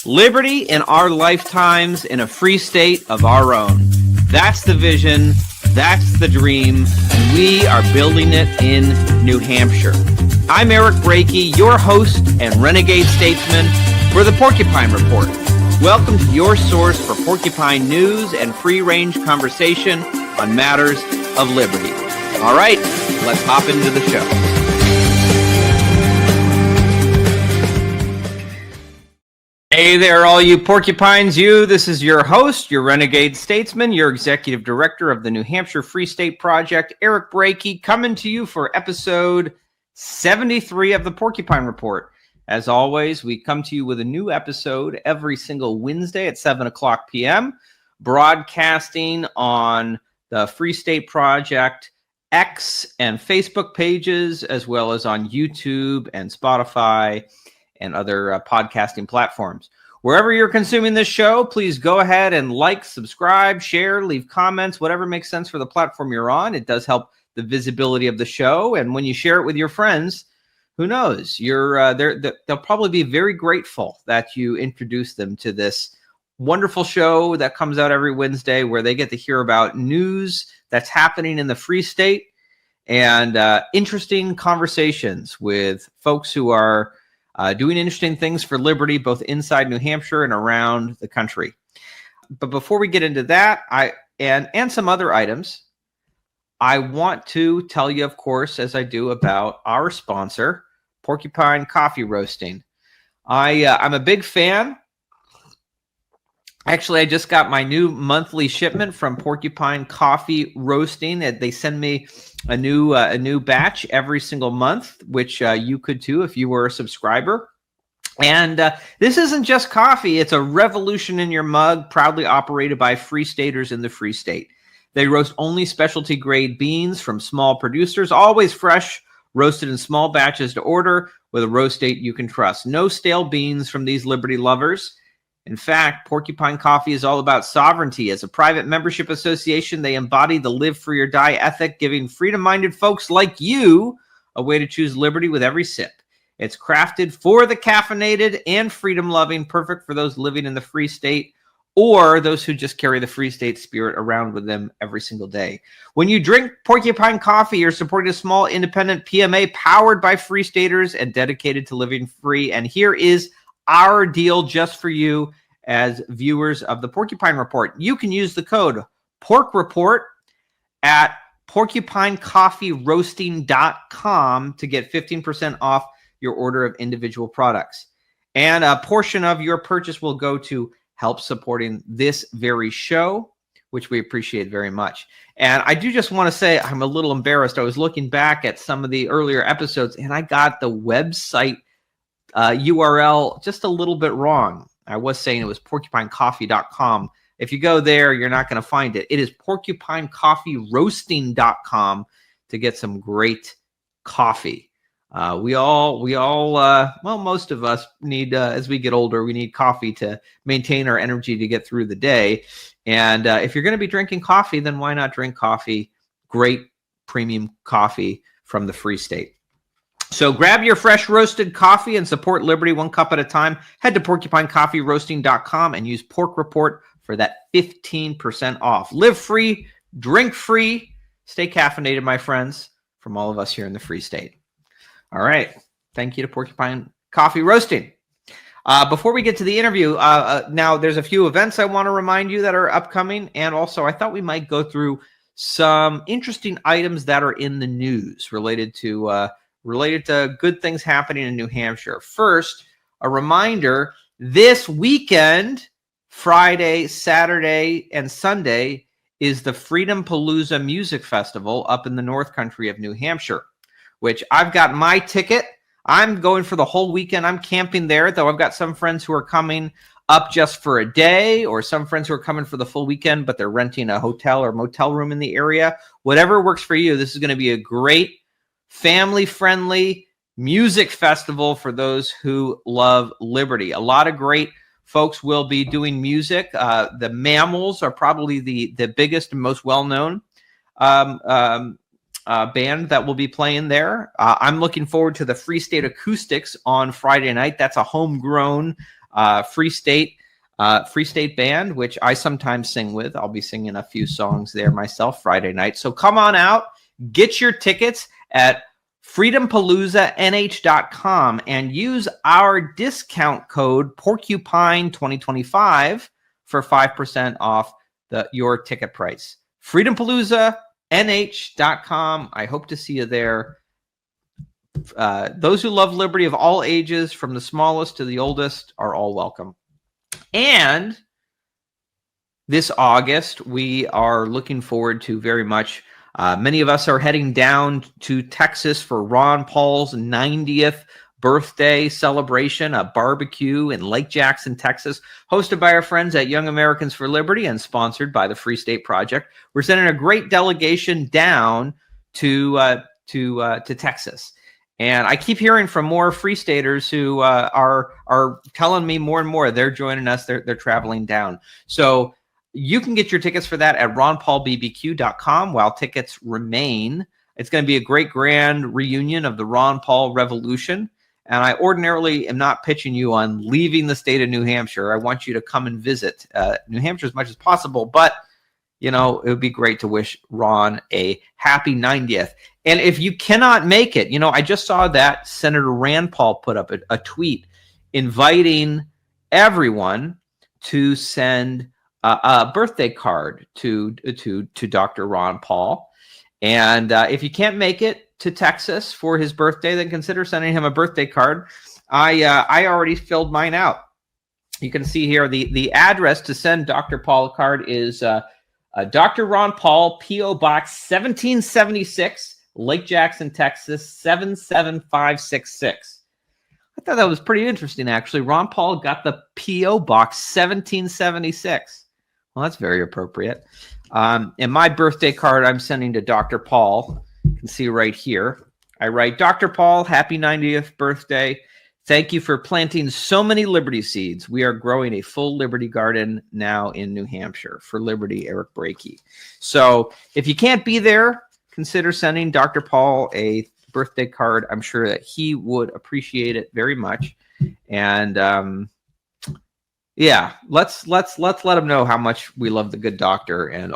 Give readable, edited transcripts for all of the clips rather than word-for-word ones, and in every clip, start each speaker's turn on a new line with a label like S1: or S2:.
S1: Liberty in our lifetimes in a free state of our own. That's the vision. That's the dream. And we are building it in New Hampshire. I'm Eric Brakey, your host and renegade statesman for the Porcupine Report. Welcome to your source for porcupine news and free-range conversation on matters of liberty. All right, let's hop into the show. Hey there, all you porcupines. This is your host, your renegade statesman, your executive director of the New Hampshire Free State Project, Eric Brakey, coming to you for episode 73 of the Porcupine Report. As always, we come to you with a new episode every single Wednesday at 7 o'clock p.m., broadcasting on the Free State Project X and Facebook pages, as well as on YouTube and Spotify and other podcasting platforms. Wherever you're consuming this show, please go ahead and like, subscribe, share, leave comments, whatever makes sense for the platform you're on. It does help the visibility of the show. And when you share it with your friends, who knows? They'll probably be very grateful that you introduce them to this wonderful show that comes out every Wednesday, where they get to hear about news that's happening in the Free State and interesting conversations with folks who are doing interesting things for liberty, both inside New Hampshire and around the country. But before we get into that, and some other items, I want to tell you, of course, as I do, about our sponsor, Porcupine Coffee Roasting. I'm a big fan. Actually, I just got my new monthly shipment from Porcupine Coffee Roasting. They send me a new batch every single month, which you could too if you were a subscriber. And this isn't just coffee. It's a revolution in your mug, proudly operated by Free Staters in the Free State. They roast only specialty grade beans from small producers, always fresh, roasted in small batches to order with a roast date you can trust. No stale beans from these liberty lovers. In fact, Porcupine Coffee is all about sovereignty. As a private membership association, they embody the live free or die ethic, giving freedom-minded folks like you a way to choose liberty with every sip. It's crafted for the caffeinated and freedom-loving, perfect for those living in the Free State or those who just carry the Free State spirit around with them every single day. When you drink Porcupine Coffee, you're supporting a small independent PMA powered by Free Staters and dedicated to living free. And here is our deal just for you as viewers of the Porcupine Report. You can use the code PORCREPORT at porcupinecoffeeroasting.com to get 15% off your order of individual products. And a portion of your purchase will go to help supporting this very show, which we appreciate very much. And I do just want to say I'm a little embarrassed. I was looking back at some of the earlier episodes, and I got the website URL just a little bit wrong. I was saying it was porcupinecoffee.com. If you go there, you're not going to find it. It is porcupinecoffeeroasting.com to get some great coffee. Most of us need, as we get older, we need coffee to maintain our energy to get through the day. And if you're going to be drinking coffee, then why not drink coffee? Great premium coffee from the Free State. So grab your fresh roasted coffee and support liberty one cup at a time. Head to porcupinecoffeeroasting.com and use Pork Report for that 15% off. Live free, drink free, stay caffeinated, my friends, from all of us here in the Free State. All right. Thank you to Porcupine Coffee Roasting. Before we get to the interview, now there's a few events I want to remind you that are upcoming. And also, I thought we might go through some interesting items that are in the news related to good things happening in New Hampshire. First, a reminder, this weekend, Friday, Saturday, and Sunday, is the Freedom Palooza Music Festival up in the North Country of New Hampshire, which I've got my ticket. I'm going for the whole weekend. I'm camping there, though I've got some friends who are coming up just for a day, or some friends who are coming for the full weekend, but they're renting a hotel or motel room in the area. Whatever works for you, this is going to be a great family-friendly music festival for those who love liberty. A lot of great folks will be doing music. The Mammals are probably the biggest and most well-known band that will be playing there. I'm looking forward to the Free State Acoustics on Friday night. That's a homegrown Free State Band, which I sometimes sing with. I'll be singing a few songs there myself Friday night. So come on out, get your tickets at freedompaloozanh.com and use our discount code Porcupine 2025 for 5% off your ticket price. freedompaloozanh.com. I hope to see you there. Those who love liberty of all ages, from the smallest to the oldest, are all welcome. And this August, we are looking forward to very much. Many of us are heading down to Texas for Ron Paul's 90th birthday celebration, a barbecue in Lake Jackson, Texas, hosted by our friends at Young Americans for Liberty and sponsored by the Free State Project. We're sending a great delegation down to Texas. And I keep hearing from more Free Staters who are telling me more and more they're joining us. They're traveling down. So you can get your tickets for that at ronpaulbbq.com while tickets remain. It's going to be a great grand reunion of the Ron Paul Revolution. And I ordinarily am not pitching you on leaving the state of New Hampshire. I want you to come and visit New Hampshire as much as possible. But, you know, it would be great to wish Ron a happy 90th. And if you cannot make it, you know, I just saw that Senator Rand Paul put up a tweet inviting everyone to send a birthday card to Dr. Ron Paul. And if you can't make it to Texas for his birthday, then consider sending him a birthday card. I already filled mine out. You can see here the address to send Dr. Paul a card is Dr. Ron Paul, P.O. Box 1776, Lake Jackson, Texas 77566. I thought that was pretty interesting, actually. Ron Paul got the P.O. Box 1776. Well, that's very appropriate. And my birthday card I'm sending to Dr. Paul, you can see right here. I write, Dr. Paul, happy 90th birthday. Thank you for planting so many liberty seeds. We are growing a full liberty garden now in New Hampshire. For liberty, Eric Brakey. So if you can't be there, consider sending Dr. Paul a birthday card. I'm sure that he would appreciate it very much. And yeah, let's let him know how much we love the good doctor and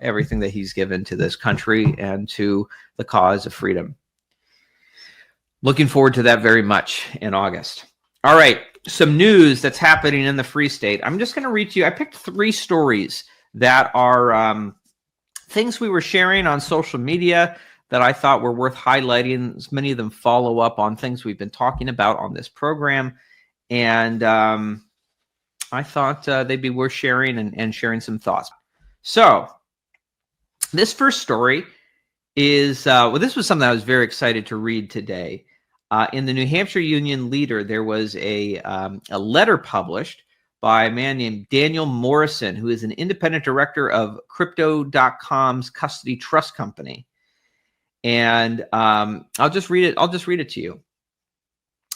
S1: everything that he's given to this country and to the cause of freedom. Looking forward to that very much in August. All right, some news that's happening in the Free State. I'm just going to read to you. I picked 3 stories that are things we were sharing on social media that I thought were worth highlighting. Many of them follow up on things we've been talking about on this program. And I thought they'd be worth sharing and sharing some thoughts. So this first story is, this was something I was very excited to read today. In the New Hampshire Union Leader, there was a letter published by a man named Daniel Morrison, who is an independent director of Crypto.com's custody trust company. And I'll just read it to you.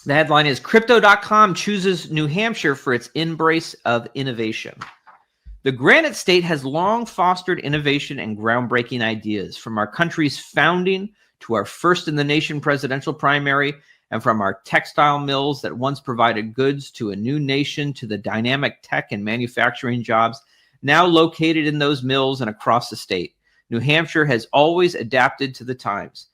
S1: The headline is, Crypto.com chooses New Hampshire for its embrace of innovation. The Granite State has long fostered innovation and groundbreaking ideas, from our country's founding to our first-in-the-nation presidential primary, and from our textile mills that once provided goods to a new nation to the dynamic tech and manufacturing jobs now located in those mills and across the state. New Hampshire has always adapted to the times.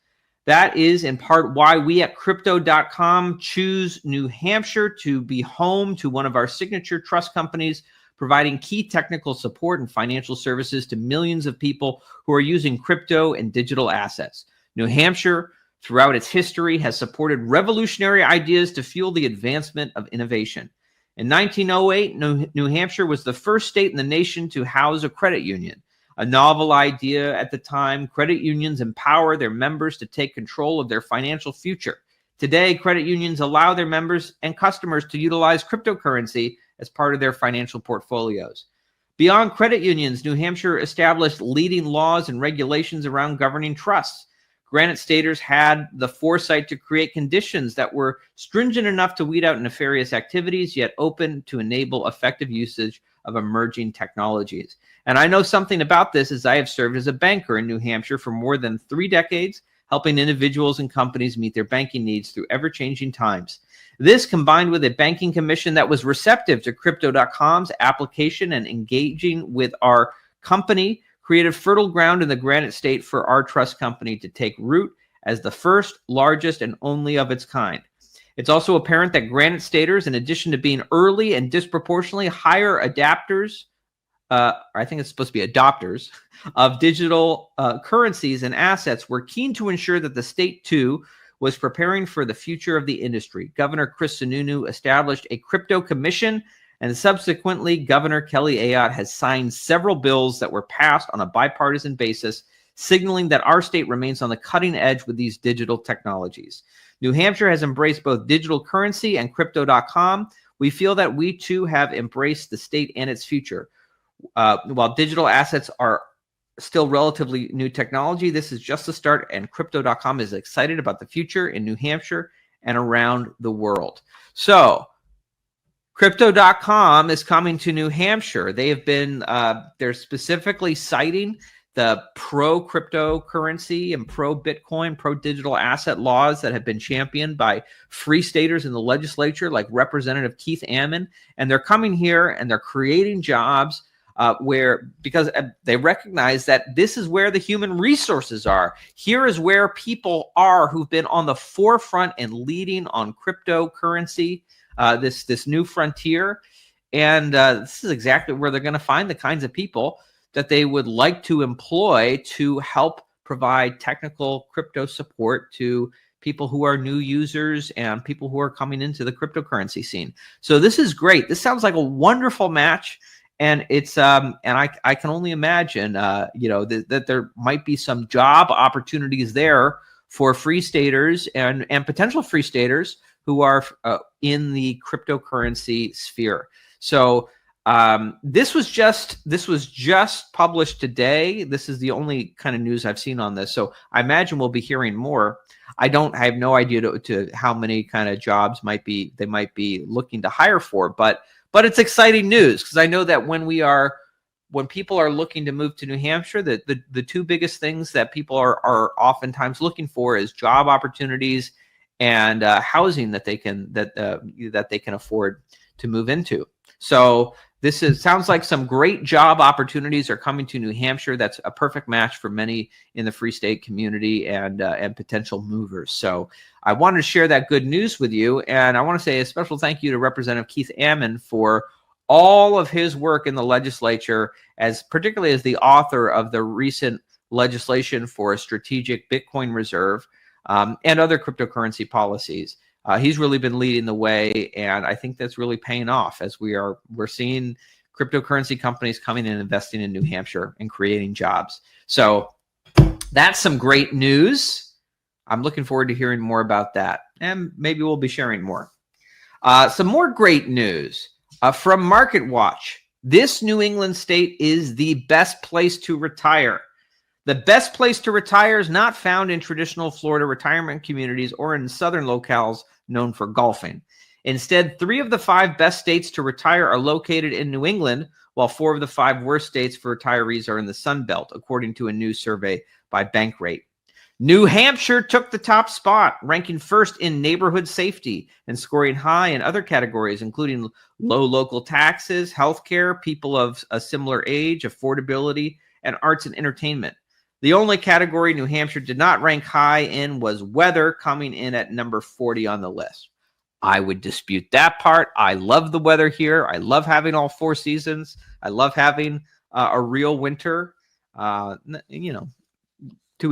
S1: That is in part why we at Crypto.com choose New Hampshire to be home to one of our signature trust companies, providing key technical support and financial services to millions of people who are using crypto and digital assets. New Hampshire, throughout its history, has supported revolutionary ideas to fuel the advancement of innovation. In 1908, New Hampshire was the first state in the nation to house a credit union. A novel idea at the time, credit unions empower their members to take control of their financial future. Today, credit unions allow their members and customers to utilize cryptocurrency as part of their financial portfolios. Beyond credit unions, New Hampshire established leading laws and regulations around governing trusts. Granite Staters had the foresight to create conditions that were stringent enough to weed out nefarious activities, yet open to enable effective usage of emerging technologies. And I know something about this, as I have served as a banker in New Hampshire for more than 3 decades, helping individuals and companies meet their banking needs through ever-changing times. This, combined with a banking commission that was receptive to Crypto.com's application and engaging with our company, created fertile ground in the Granite State for our trust company to take root as the first, largest, and only of its kind. It's also apparent that Granite Staters, in addition to being early and disproportionately higher adapters, I think it's supposed to be adopters of digital currencies and assets, were keen to ensure that the state too was preparing for the future of the industry. Governor Chris Sununu established a crypto commission, and subsequently Governor Kelly Ayotte has signed several bills that were passed on a bipartisan basis, signaling that our state remains on the cutting edge with these digital technologies. New Hampshire has embraced both digital currency and Crypto.com. We feel that we too have embraced the state and its future. While digital assets are still relatively new technology, this is just the start, and Crypto.com is excited about the future in New Hampshire and around the world. So Crypto.com is coming to New Hampshire. They have been, they're specifically citing the pro-cryptocurrency and pro-Bitcoin, pro-digital asset laws that have been championed by free staters in the legislature, like Representative Keith Ammon. And they're coming here and they're creating jobs because they recognize that this is where the human resources are. Here is where people are who've been on the forefront and leading on cryptocurrency, this new frontier. And this is exactly where they're going to find the kinds of people that they would like to employ to help provide technical crypto support to people who are new users and people who are coming into the cryptocurrency scene. So this is great. This sounds like a wonderful match. And it's and I can only imagine that there might be some job opportunities there for free staters and potential free staters who are in the cryptocurrency sphere. So this was just published today. This is the only kind of news I've seen on this. So I imagine we'll be hearing more. I have no idea to how many kind of jobs they might be looking to hire for, but it's exciting news, because I know that when people are looking to move to New Hampshire, the two biggest things that people are oftentimes looking for is job opportunities and housing that they can afford to move into. So sounds like some great job opportunities are coming to New Hampshire. That's a perfect match for many in the Free State community and potential movers. So I wanted to share that good news with you, and I want to say a special thank you to Representative Keith Ammon for all of his work in the legislature, particularly as the author of the recent legislation for a strategic Bitcoin reserve and other cryptocurrency policies. He's really been leading the way, and I think that's really paying off as we're seeing cryptocurrency companies coming and investing in New Hampshire and creating jobs. So that's some great news. I'm looking forward to hearing more about that, and maybe we'll be sharing more. Some more great news from Market Watch. This New England state is the best place to retire. The best place to retire is not found in traditional Florida retirement communities or in southern locales known for golfing. Instead, 3 of the 5 best states to retire are located in New England, while 4 of the 5 worst states for retirees are in the Sun Belt, according to a new survey by Bankrate. New Hampshire took the top spot, ranking first in neighborhood safety and scoring high in other categories, including low local taxes, healthcare, people of a similar age, affordability, and arts and entertainment. The only category New Hampshire did not rank high in was weather, coming in at number 40 on the list. I would dispute that part. I love the weather here. I love having all 4 seasons. I love having a real winter, to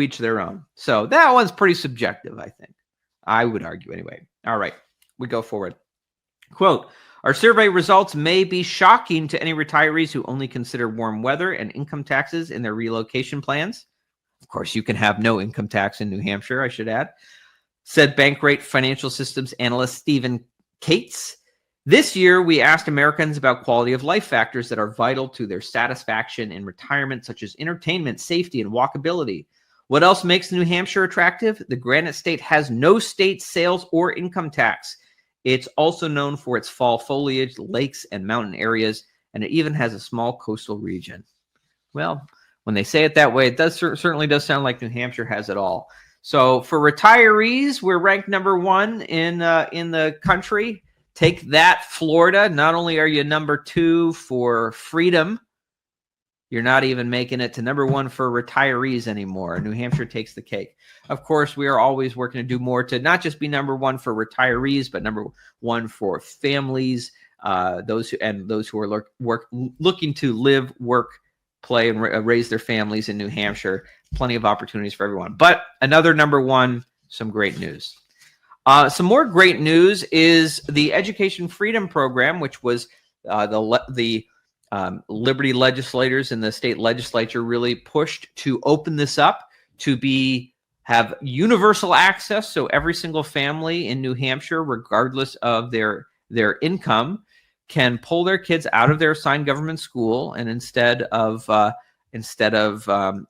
S1: each their own. So that one's pretty subjective, I think. I would argue anyway. All right, we go forward. Quote, our survey results may be shocking to any retirees who only consider warm weather and income taxes in their relocation plans. Of course, you can have no income tax in New Hampshire, I should add, said Bankrate financial systems analyst Stephen Cates. This year, we asked Americans about quality of life factors that are vital to their satisfaction in retirement, such as entertainment, safety, and walkability. What else makes New Hampshire attractive? The Granite State has no state sales or income tax. It's also known for its fall foliage, lakes, and mountain areas, and it even has a small coastal region. Well, when they say it that way, it certainly does sound like New Hampshire has it all. So for retirees, we're ranked #1 in the country. Take that, Florida. Not only are you #2 for freedom, you're not even making it to #1 for retirees anymore. New Hampshire takes the cake. Of course, we are always working to do more to not just be #1 for retirees, but #1 for families, those who are looking to live, work, play, and raise their families in New Hampshire. Plenty of opportunities for everyone. But another #1, some great news. Some more great news is the Education Freedom Program, which was the Liberty legislators in the state legislature really pushed to open this up to have universal access. So every single family in New Hampshire, regardless of their income, can pull their kids out of their assigned government school, and instead of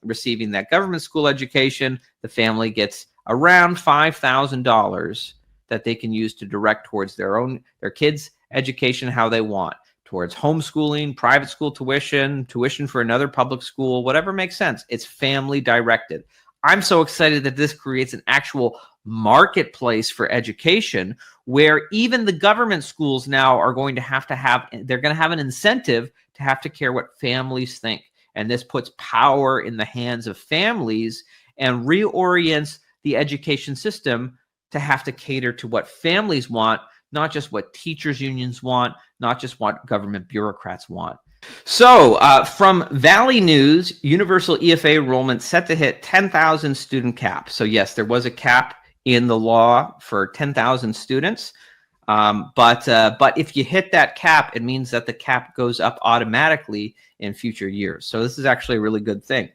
S1: receiving that government school education, the family gets around $5,000 that they can use to direct towards their kids' education how they want, towards homeschooling, private school tuition for another public school, whatever makes sense. It's family directed. I'm so excited that this creates an actual marketplace for education where even the government schools now are going to have an incentive to have to care what families think. And this puts power in the hands of families and reorients the education system to have to cater to what families want, not just what teachers unions want, not just what government bureaucrats want. So from Valley News, universal EFA enrollment set to hit 10,000 student cap. So yes, there was a cap in the law for 10,000 students. But if you hit that cap, it means that the cap goes up automatically in future years. So this is actually a really good thing.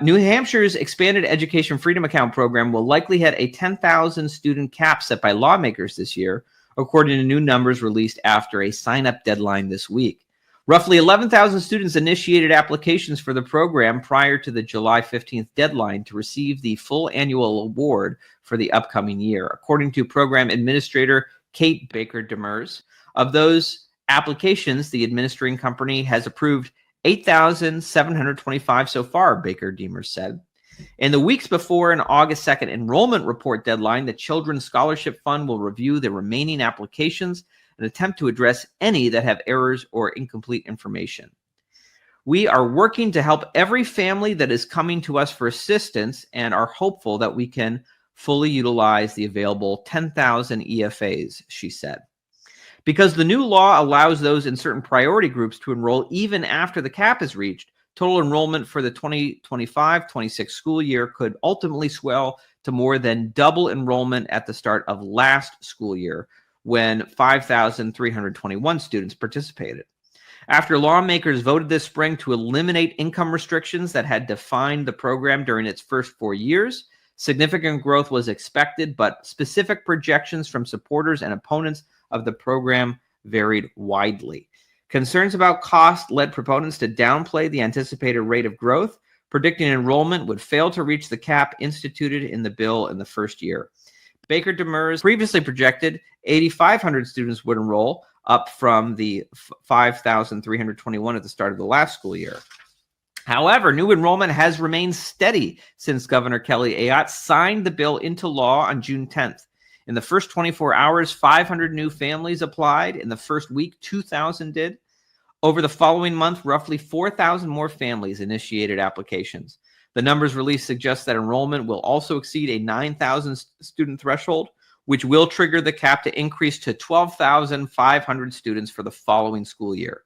S1: New Hampshire's expanded education freedom account program will likely hit a 10,000 student cap set by lawmakers this year, according to new numbers released after a sign-up deadline this week. Roughly 11,000 students initiated applications for the program prior to the July 15th deadline to receive the full annual award for the upcoming year, according to program administrator Kate Baker Demers. Of those applications, the administering company has approved 8,725 so far, Baker Demers said. In the weeks before an August 2nd enrollment report deadline, the Children's Scholarship Fund will review the remaining applications and attempt to address any that have errors or incomplete information. We are working to help every family that is coming to us for assistance and are hopeful that we can fully utilize the available 10,000 EFAs, she said. Because the new law allows those in certain priority groups to enroll even after the cap is reached, total enrollment for the 2025-26 school year could ultimately swell to more than double enrollment at the start of last school year, when 5,321 students participated. After lawmakers voted this spring to eliminate income restrictions that had defined the program during its first 4 years, significant growth was expected, but specific projections from supporters and opponents of the program varied widely. Concerns about cost led proponents to downplay the anticipated rate of growth, predicting enrollment would fail to reach the cap instituted in the bill in the first year. Baker Demers previously projected 8,500 students would enroll, up from the 5,321 at the start of the last school year. However, new enrollment has remained steady since Governor Kelly Ayotte signed the bill into law on June 10th. In the first 24 hours, 500 new families applied. In the first week, 2,000 did. Over the following month, roughly 4,000 more families initiated applications. The numbers released suggest that enrollment will also exceed a 9,000 student threshold, which will trigger the cap to increase to 12,500 students for the following school year.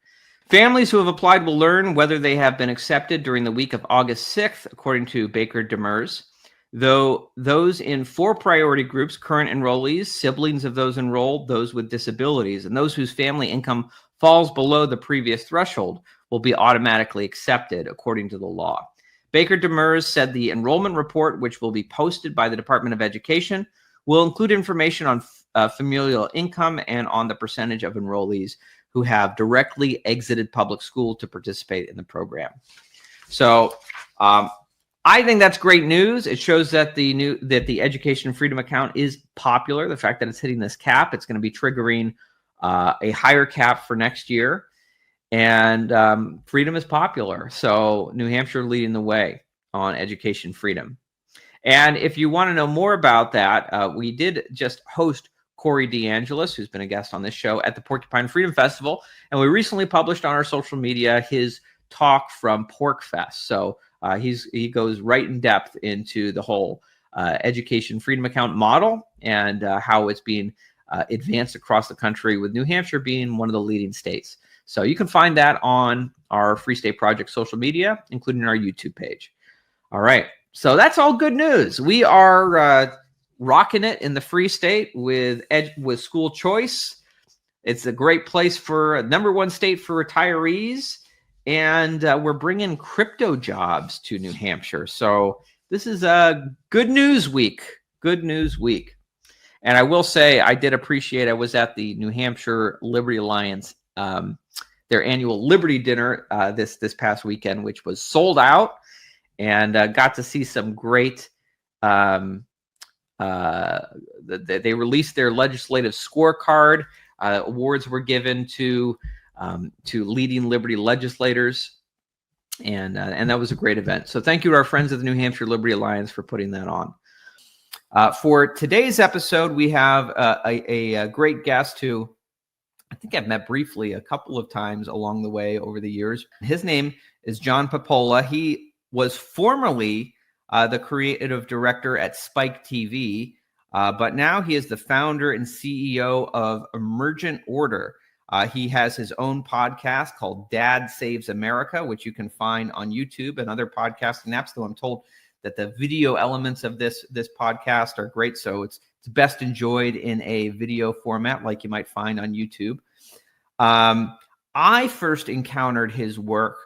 S1: Families who have applied will learn whether they have been accepted during the week of August 6th, according to Baker Demers. Though those in 4 priority groups, current enrollees, siblings of those enrolled, those with disabilities, and those whose family income falls below the previous threshold will be automatically accepted according to the law. Baker Demers said the enrollment report, which will be posted by the Department of Education, will include information on familial income and on the percentage of enrollees who have directly exited public school to participate in the program. So I think that's great news. It shows that the Education Freedom Account is popular. The fact that it's hitting this cap, it's going to be triggering a higher cap for next year. And freedom is popular. So New Hampshire leading the way on education freedom. And if you want to know more about that, we did just host Corey DeAngelis, who's been a guest on this show, at the Porcupine Freedom Festival. And we recently published on our social media his talk from Pork Fest. So he goes right in depth into the whole education freedom account model and how it's being advanced across the country, with New Hampshire being one of the leading states. So you can find that on our Free State Project social media, including our YouTube page. All right. So that's all good news. We are rocking it in the Free State with school choice. It's a great place for #1 state for retirees. And we're bringing crypto jobs to New Hampshire. So this is a good news week. Good news week. And I will say, I did appreciate, I was at the New Hampshire Liberty Alliance, their annual Liberty Dinner this past weekend, which was sold out, and got to see some great, they released their legislative scorecard. Awards were given to leading Liberty legislators, and that was a great event. So thank you to our friends at the New Hampshire Liberty Alliance for putting that on. For today's episode, we have a great guest who I think I've met briefly a couple of times along the way over the years. His name is John Papola. He was formerly the creative director at Spike TV, but now he is the founder and CEO of Emergent Order. He has his own podcast called Dad Saves America, which you can find on YouTube and other podcasting apps, though I'm told that the video elements of this podcast are great. So it's best enjoyed in a video format like you might find on YouTube. I first encountered his work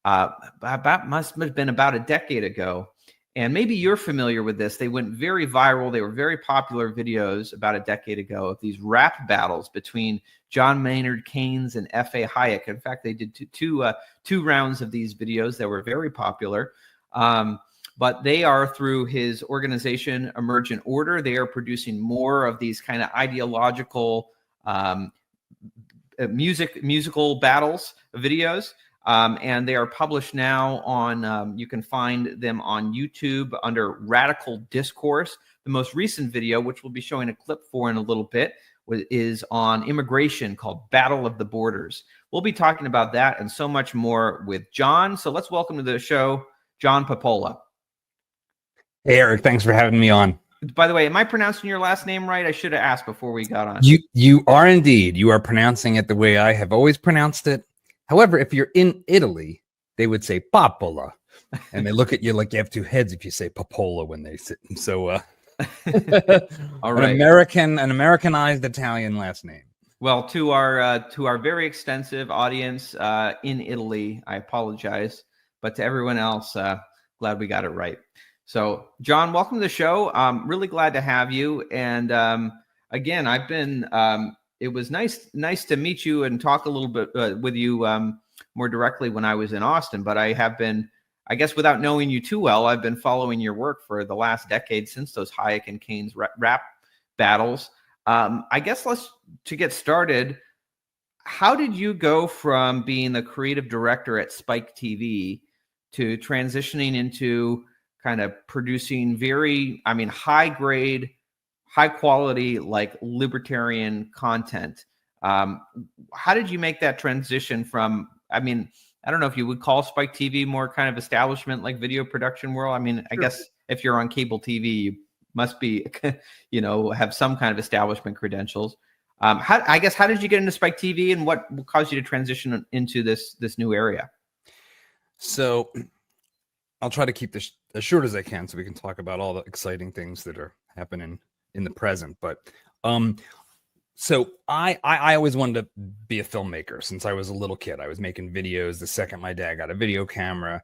S1: must have been about a decade ago. And maybe you're familiar with this. They went very viral. They were very popular videos about a decade ago of these rap battles between John Maynard Keynes and F.A. Hayek. In fact, they did two rounds of these videos that were very popular. But they are, through his organization, Emergent Order, they are producing more of these kind of ideological musical battles videos. And they are published now on, you can find them on YouTube under Radical Discourse. The most recent video, which we'll be showing a clip for in a little bit, is on immigration, called Battle of the Borders. We'll be talking about that and so much more with John. So let's welcome to the show, John Papola.
S2: Hey, Eric, thanks for having me on.
S1: By the way, am I pronouncing your last name right? I should have asked before we got on.
S2: You are indeed. You are pronouncing it the way I have always pronounced it. However, if you're in Italy, they would say Papola, and they look at you like you have two heads if you say Papola when they sit. So, all right, an Americanized Italian last name.
S1: Well, to our very extensive audience in Italy, I apologize, but to everyone else, glad we got it right. So, John, welcome to the show. I'm really glad to have you. And again, I've been. It was nice to meet you and talk a little bit with you more directly when I was in Austin. But I have been, I guess, without knowing you too well, I've been following your work for the last decade since those Hayek and Keynes rap battles. I guess to get started, how did you go from being the creative director at Spike TV to transitioning into kind of producing high grade, high quality, like libertarian content? How did you make that transition from, I don't know if you would call Spike TV more kind of establishment, like video production world.
S2: Sure.
S1: I guess if you're on cable TV, you must be, have some kind of establishment credentials. How did you get into Spike TV, and what caused you to transition into this new area? So
S2: I'll try to keep this as short as I can so we can talk about all the exciting things that are happening in the present. But so I always wanted to be a filmmaker since I was a little kid. I was making videos the second my dad got a video camera.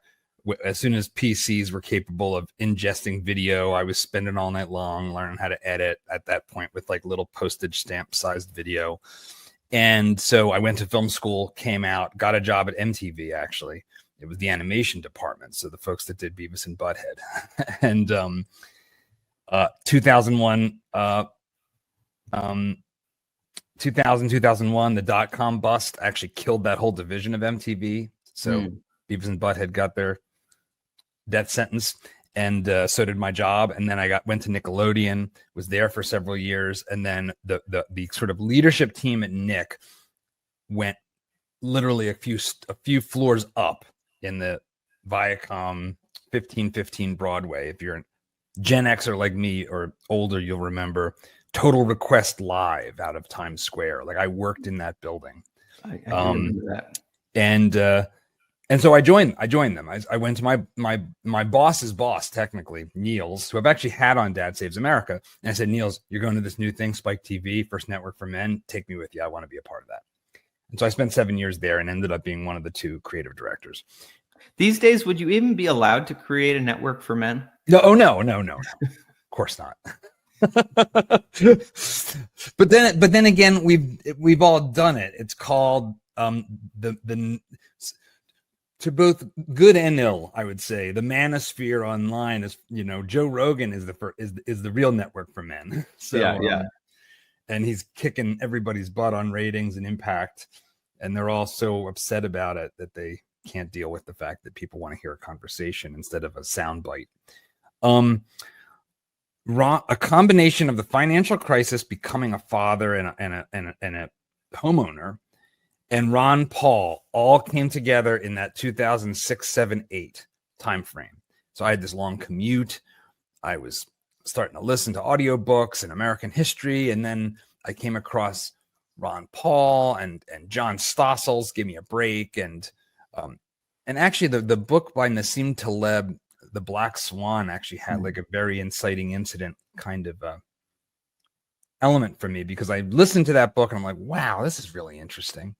S2: As soon as PCs were capable of ingesting video, I was spending all night long learning how to edit at that point with like little postage stamp sized video. And so I went to film school, came out, got a job at MTV. Actually, it was the animation department, so the folks that did Beavis and Butthead. And 2001, 2001, the dot-com bust actually killed that whole division of MTV. So Beavis and Butthead got their death sentence. and so did my job. And then I went to Nickelodeon, was there for several years, and then the sort of leadership team at Nick went literally a few floors up in the Viacom 1515 Broadway. If you're an Gen Xer like me or older, you'll remember Total Request Live out of Times Square. Like, I worked in that building.
S1: I remember that.
S2: And so I joined them. I went to my boss's boss, technically, Niels, who I've actually had on Dad Saves America. And I said, Niels, you're going to this new thing, Spike TV, First Network for Men. Take me with you. I want to be a part of that. And so I spent 7 years there and ended up being one of the 2 creative directors.
S1: These days, would you even be allowed to create a network for men?
S2: No, of course not. But then again, we've all done it. It's called to both good and ill, I would say. The manosphere online is, Joe Rogan is the real network for men. So yeah. And he's kicking everybody's butt on ratings and impact, and they're all so upset about it that they can't deal with the fact that people want to hear a conversation instead of a soundbite. A combination of the financial crisis, becoming a father and a homeowner, and Ron Paul all came together in that 2006, 7, 8 timeframe. So I had this long commute. I was starting to listen to audiobooks and American history, and then I came across Ron Paul and John Stossel's Give Me a Break, and actually the book by Nassim Taleb, The Black Swan, actually had like a very inciting incident kind of element for me, because I listened to that book and I'm like, wow, this is really interesting.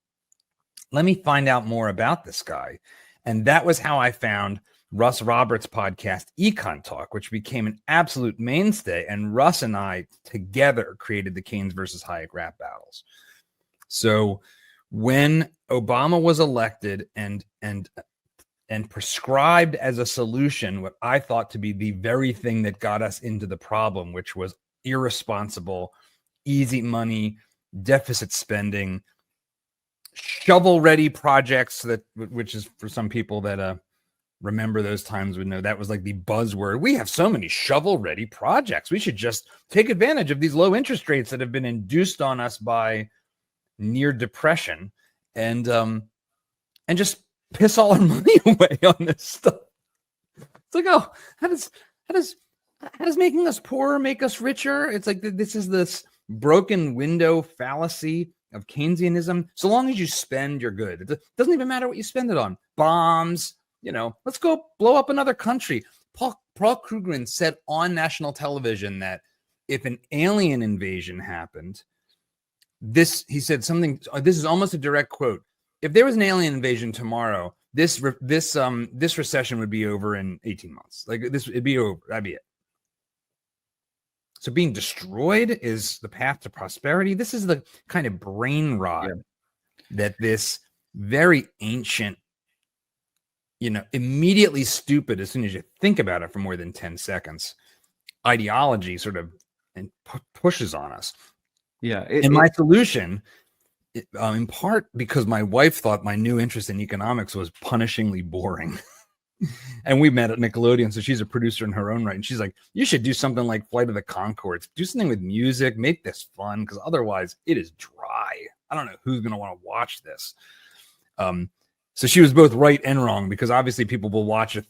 S2: Let me find out more about this guy. And that was how I found Russ Roberts' podcast, Econ Talk, which became an absolute mainstay. And Russ and I together created the Keynes versus Hayek rap battles. So when Obama was elected and prescribed as a solution what I thought to be the very thing that got us into the problem, which was irresponsible, easy money, deficit spending, shovel-ready projects, which is for some people that remember those times would know that was like the buzzword. We have so many shovel-ready projects. We should just take advantage of these low interest rates that have been induced on us by near depression and just piss all our money away on this stuff. It's like, oh, how does making us poorer make us richer? It's like this is this broken window fallacy of Keynesianism. So long as you spend, you're good. It doesn't even matter what you spend it on. Bombs, let's go blow up another country. Paul Krugman said on national television that if an alien invasion happened, he said something, this is almost a direct quote. If there was an alien invasion tomorrow, this recession would be over in 18 months. Like it'd be over. That'd be it. So being destroyed is the path to prosperity. This is the kind of brain rot that this very ancient, immediately stupid as soon as you think about it for more than 10 seconds, ideology sort of pushes on us.
S1: Yeah.
S2: And my solution, in part because my wife thought my new interest in economics was punishingly boring. And we met at Nickelodeon, so she's a producer in her own right. And she's like, you should do something like Flight of the Conchords. Do something with music. Make this fun, because otherwise it is dry. I don't know who's going to want to watch this. So she was both right and wrong, because obviously people will watch a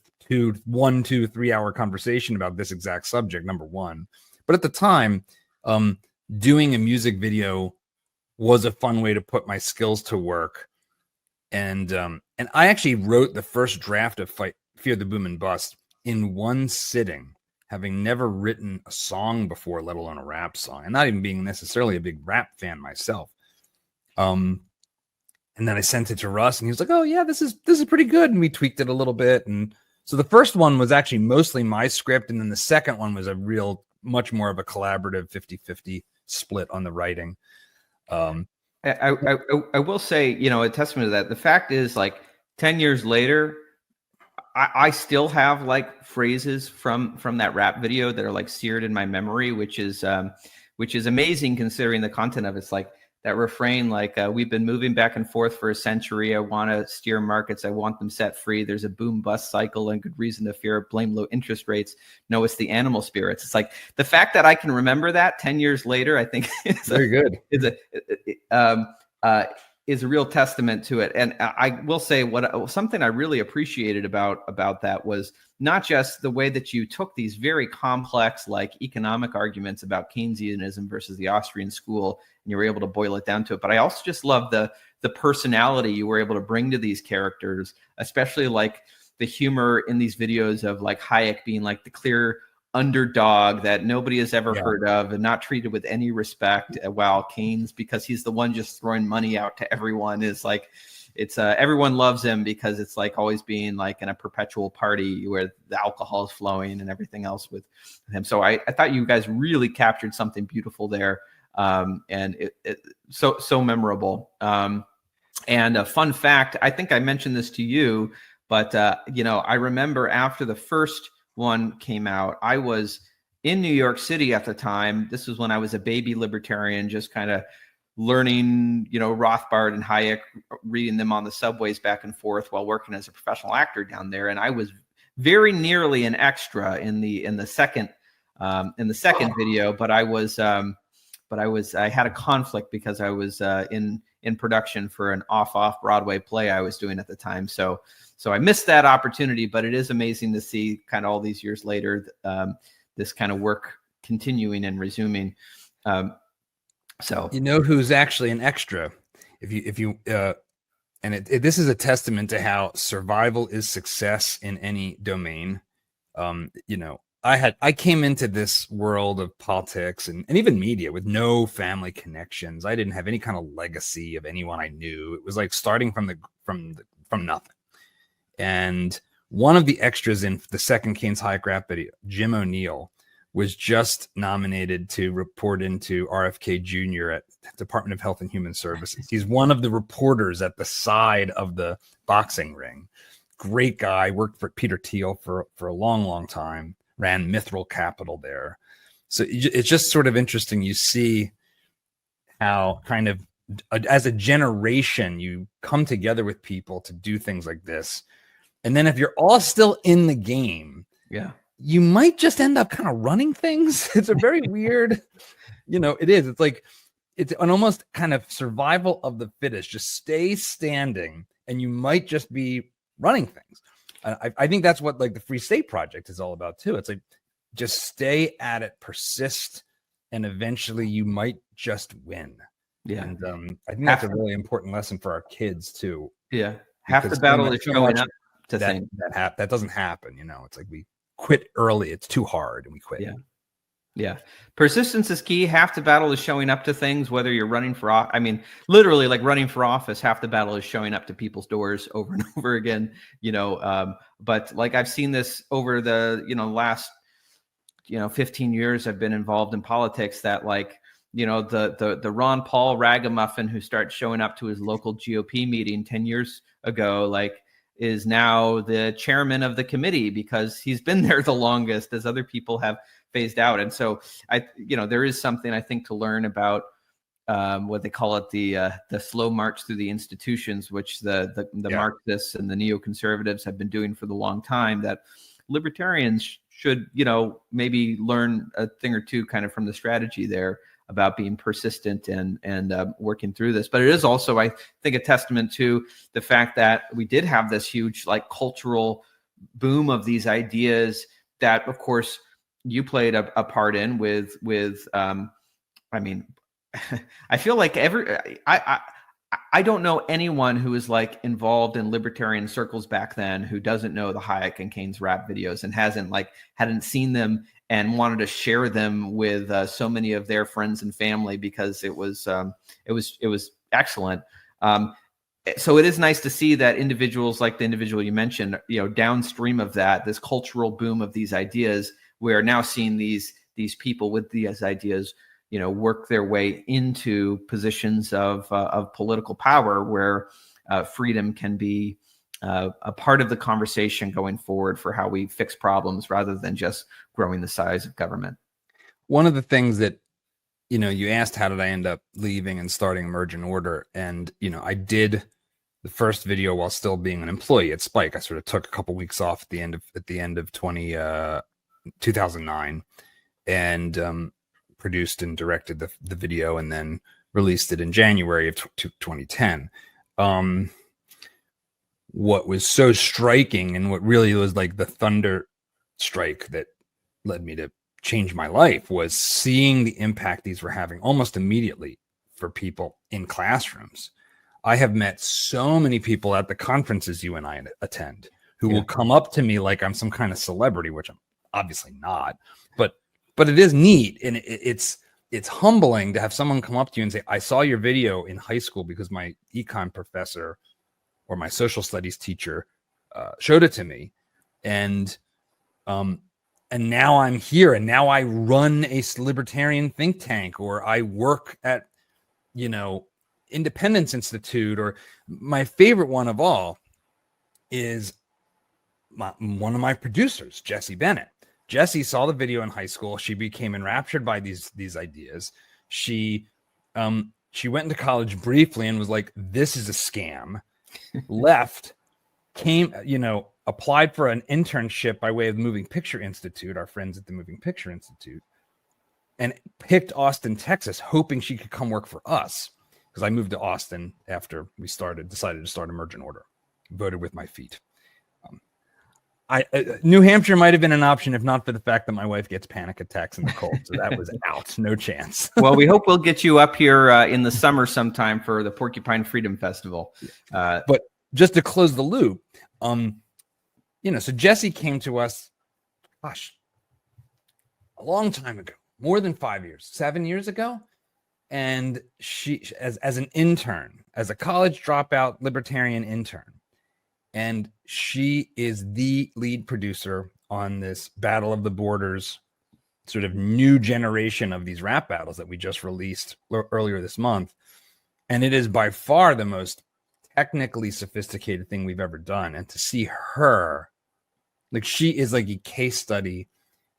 S2: 1, 2, 3 hour conversation about this exact subject, number one. But at the time, doing a music video was a fun way to put my skills to work. And I actually wrote the first draft of Fear the Boom and Bust in one sitting, having never written a song before, let alone a rap song, and not even being necessarily a big rap fan myself. And then I sent it to Russ, and he was like, "Oh yeah, this is pretty good." And we tweaked it a little bit. And so the first one was actually mostly my script, and then the second one was a much more of a collaborative 50-50 split on the writing.
S1: I will say, a testament to that. The fact is, like 10 years later, I still have like phrases from that rap video that are like seared in my memory, which is amazing considering the content of it. It's like, refrain, like we've been moving back and forth for a century. I want to steer markets. I want them set free. There's a boom bust cycle and good reason to fear. Blame low interest rates. No, it's the animal spirits. It's like the fact that I can remember that 10 years later, I think is
S2: very good.
S1: Is a real testament to it. And I will say something I really appreciated about that was not just the way that you took these very complex, like economic arguments about Keynesianism versus the Austrian school, and you were able to boil it down to it. But I also just love the personality you were able to bring to these characters, especially like the humor in these videos of like Hayek being like the clear underdog that nobody has ever heard of and not treated with any respect, while Keynes, because he's the one just throwing money out to everyone, is like, it's everyone loves him because it's like always being like in a perpetual party where the alcohol is flowing and everything else with him. So I thought you guys really captured something beautiful there, and it so memorable. And a fun fact, I think I mentioned this to you, but I remember after the first one came out, I was in New York City at the time. This was when I was a baby libertarian, just kind of learning, Rothbard and Hayek, reading them on the subways back and forth while working as a professional actor down there. And I was very nearly an extra in the second video, but I had a conflict because I was in production for an off Broadway play I was doing at the time. So I missed that opportunity, but it is amazing to see kind of all these years later, this kind of work continuing and resuming. So
S2: who's actually an extra, if you this is a testament to how survival is success in any domain. I came into this world of politics and even media with no family connections. I didn't have any kind of legacy of anyone I knew. It was like starting from nothing. And one of the extras in the second Keynes Hayek rap video, Jim O'Neill, was just nominated to report into RFK Jr. at Department of Health and Human Services. He's one of the reporters at the side of the boxing ring. Great guy, worked for Peter Thiel for a long, long time, ran Mithril Capital there. So it's just sort of interesting. You see how kind of as a generation, you come together with people to do things like this. And then if you're all still in the game, you might just end up kind of running things. It's a very weird, it is. It's like, it's an almost kind of survival of the fittest. Just stay standing and you might just be running things. I think that's what like the Free State Project is all about too. It's like, just stay at it, persist, and eventually you might just win. Yeah. And I think that's a really important lesson for our kids too.
S1: Yeah. Half the battle is showing up to things.
S2: That doesn't happen. It's like we quit early. It's too hard and we quit.
S1: Yeah. Yeah. Persistence is key. Half the battle is showing up to things, whether you're running for, literally like running for office, half the battle is showing up to people's doors over and over again, but like I've seen this over the, last, 15 years I've been involved in politics, that like, the Ron Paul ragamuffin who starts showing up to his local GOP meeting 10 years ago, like is now the chairman of the committee because he's been there the longest, as other people have phased out. And so there is something I think to learn about what they call it, the slow march through the institutions, which the Marxists and the neoconservatives have been doing for the long time, that libertarians should, maybe learn a thing or two kind of from the strategy there about being persistent and working through this. But it is also, I think, a testament to the fact that we did have this huge like cultural boom of these ideas that, of course, you played a part in with I feel like I don't know anyone who is like involved in libertarian circles back then who doesn't know the Hayek and Keynes rap videos and hadn't seen them and wanted to share them with so many of their friends and family, because it was excellent. So it is nice to see that individuals like the individual you mentioned, downstream of that, this cultural boom of these ideas, we're now seeing these people with these ideas, work their way into positions of political power where freedom can be a part of the conversation going forward for how we fix problems rather than just growing the size of government.
S2: One of the things that you asked how did I end up leaving and starting Emergent Order, and I did the first video while still being an employee at Spike. I sort of took a couple weeks off at the end of 2009, and produced and directed the video, and then released it in January of 2010. What was so striking, and what really was like the thunder strike that led me to change my life, was seeing the impact these were having almost immediately for people in classrooms. I have met so many people at the conferences you and I attend who will come up to me like I'm some kind of celebrity, which I'm obviously not, but it is neat. And it's humbling to have someone come up to you and say, I saw your video in high school because my econ professor or my social studies teacher showed it to me. And now I'm here, and now I run a libertarian think tank, or I work at, Independence Institute. Or my favorite one of all is one of my producers, Jessie Bennett. Jessie saw the video in high school. She became enraptured by these ideas. She went into college briefly and was like, this is a scam. Left, applied for an internship by way of Moving Picture Institute, our friends at the Moving Picture Institute, and picked Austin, Texas, hoping she could come work for us. Because I moved to Austin after we decided to start Emergent Order. Voted with my feet. New Hampshire might have been an option if not for the fact that my wife gets panic attacks in the cold. So that was out. No chance.
S1: Well, we hope we'll get you up here in the summer sometime for the Porcupine Freedom Festival.
S2: But just to close the loop, so Jessie came to us, a long time ago, more than 5 years, 7 years ago. And she, as an intern, as a college dropout libertarian intern, and she is the lead producer on this Battle of the Borders, sort of new generation of these rap battles that we just released earlier this month. And it is by far the most technically sophisticated thing we've ever done. And to see her, like, she is like a case study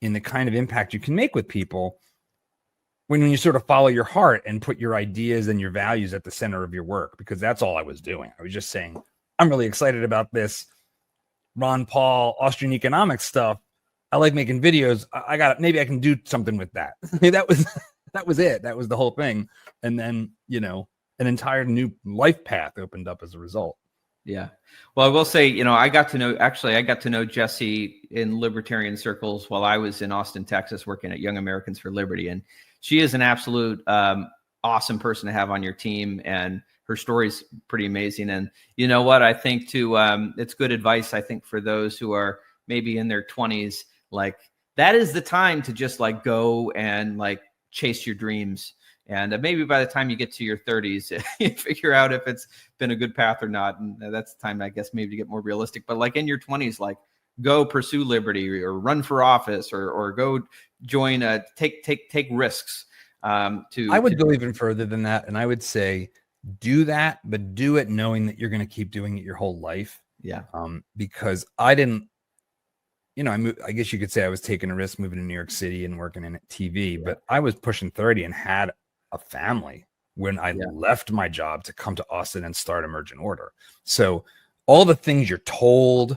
S2: in the kind of impact you can make with people when you sort of follow your heart and put your ideas and your values at the center of your work, because that's all I was doing. I was just saying, I'm really excited about this Ron Paul Austrian economics stuff. I like making videos. I got it. Maybe I can do something with that. that was it. That was the whole thing. And then, an entire new life path opened up as a result.
S1: Yeah. Well, I will say, I got to know Jessie in libertarian circles while I was in Austin, Texas, working at Young Americans for Liberty. And she is an absolute awesome person to have on your team. And her story's pretty amazing. And you know what? I think too, it's good advice, I think, for those who are maybe in their 20s, like, that is the time to just like go and like chase your dreams. And maybe by the time you get to your 30s, you figure out if it's been a good path or not. And that's the time, I guess, maybe to get more realistic. But like in your 20s, like, go pursue liberty or run for office or go join take risks. I
S2: would go even further than that. And I would say, do that, but do it knowing that you're going to keep doing it your whole life.
S1: Yeah.
S2: Because I didn't, I guess you could say I was taking a risk moving to New York City and working in TV, but I was pushing 30 and had a family when I left my job to come to Austin and start Emergent Order. So all the things you're told,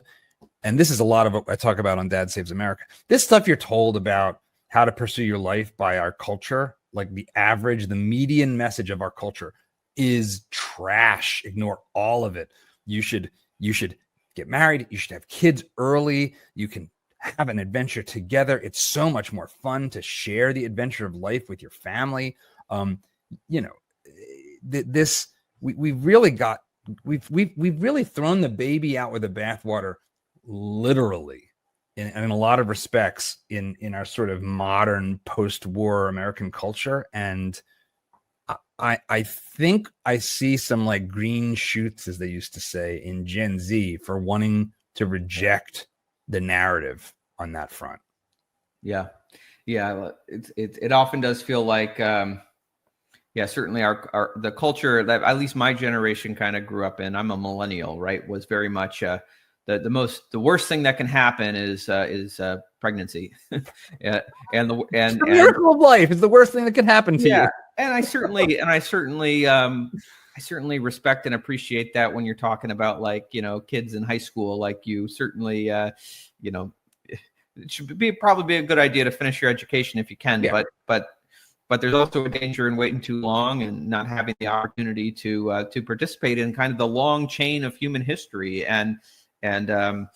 S2: and this is a lot of what I talk about on Dad Saves America, this stuff you're told about how to pursue your life by our culture, like the median message of our culture is trash. Ignore all of it. You should get married. You should have kids early. You can have an adventure together. It's so much more fun to share the adventure of life with your family. We've really thrown the baby out with the bathwater, literally, in a lot of respects in our sort of modern post-war American culture. And I think I see some like green shoots, as they used to say, in Gen Z for wanting to reject the narrative on that front.
S1: Yeah. It often does feel like, certainly the culture that at least my generation kind of grew up in, I'm a millennial, right, was very much the worst thing that can happen is pregnancy. and
S2: the miracle of life is the worst thing that can happen to you.
S1: And I certainly respect and appreciate that when you're talking about, like, kids in high school. Like, you certainly it should probably be a good idea to finish your education if you can. Yeah. But there's also a danger in waiting too long and not having the opportunity to participate in kind of the long chain of human history and to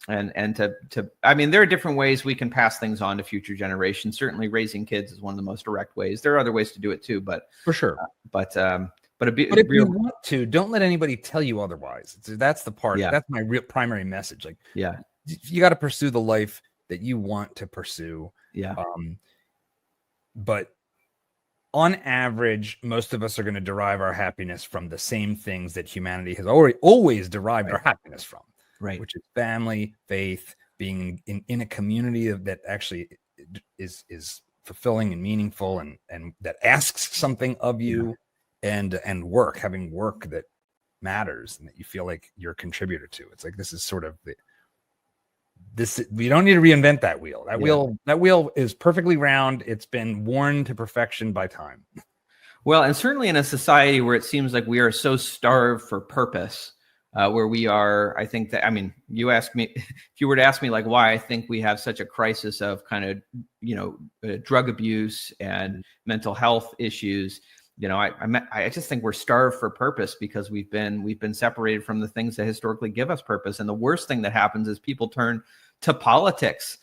S1: I mean, there are different ways we can pass things on to future generations. Certainly raising kids is one of the most direct ways. There are other ways to do it too, but
S2: for sure.
S1: But if
S2: you want to, don't let anybody tell you otherwise. That's the part. Yeah. That's my real primary message. Like,
S1: yeah,
S2: you got to pursue the life that you want to pursue.
S1: Yeah.
S2: But on average, most of us are going to derive our happiness from the same things that humanity has always derived our happiness from.
S1: Right.
S2: Which is family, faith, being in a community that actually is fulfilling and meaningful and that asks something of you, and having work that matters and that you feel like you're a contributor to. It's like, this is sort of we don't need to reinvent that wheel. That wheel is perfectly round. It's been worn to perfection by time.
S1: Well, and certainly in a society where it seems like we are so starved for purpose, where we are, I think that, I mean, you ask me, if you were to ask me, like, why I think we have such a crisis of kind of, drug abuse and mental health issues, I just think we're starved for purpose because we've been separated from the things that historically give us purpose. And the worst thing that happens is people turn to politics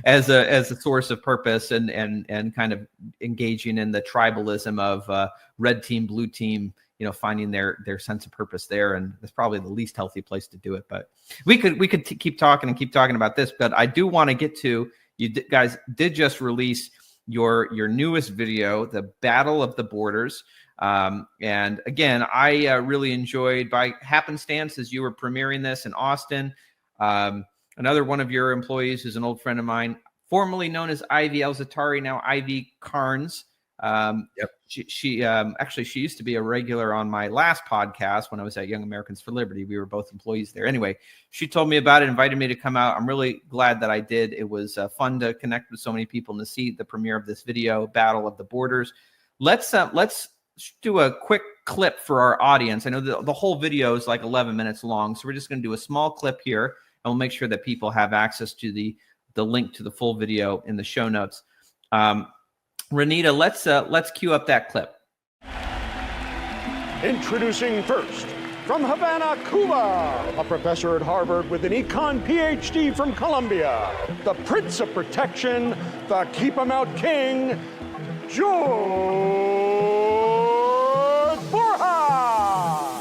S1: as a source of purpose and kind of engaging in the tribalism of red team, blue team, finding their sense of purpose there. And it's probably the least healthy place to do it. But we could keep talking about this, but I do want to get to, you guys did just release your newest video, The Battle of the Borders. And again, I really enjoyed, by happenstance, as you were premiering this in Austin, another one of your employees who's an old friend of mine, formerly known as Ivy El-Zatari, now Ivy Carnes.
S2: Yep.
S1: She actually, she used to be a regular on my last podcast when I was at Young Americans for Liberty. We were both employees there. Anyway, she told me about it, invited me to come out. I'm really glad that I did. It was fun to connect with so many people and to see the premiere of this video, Battle of the Borders. Let's do a quick clip for our audience. I know the whole video is like 11 minutes long, so we're just going to do a small clip here, and we'll make sure that people have access to the link to the full video in the show notes. Renita, let's cue up that clip.
S3: Introducing first, from Havana, Cuba, a professor at Harvard with an econ PhD from Columbia, the Prince of Protection, the Keep 'em Out King, George Borja.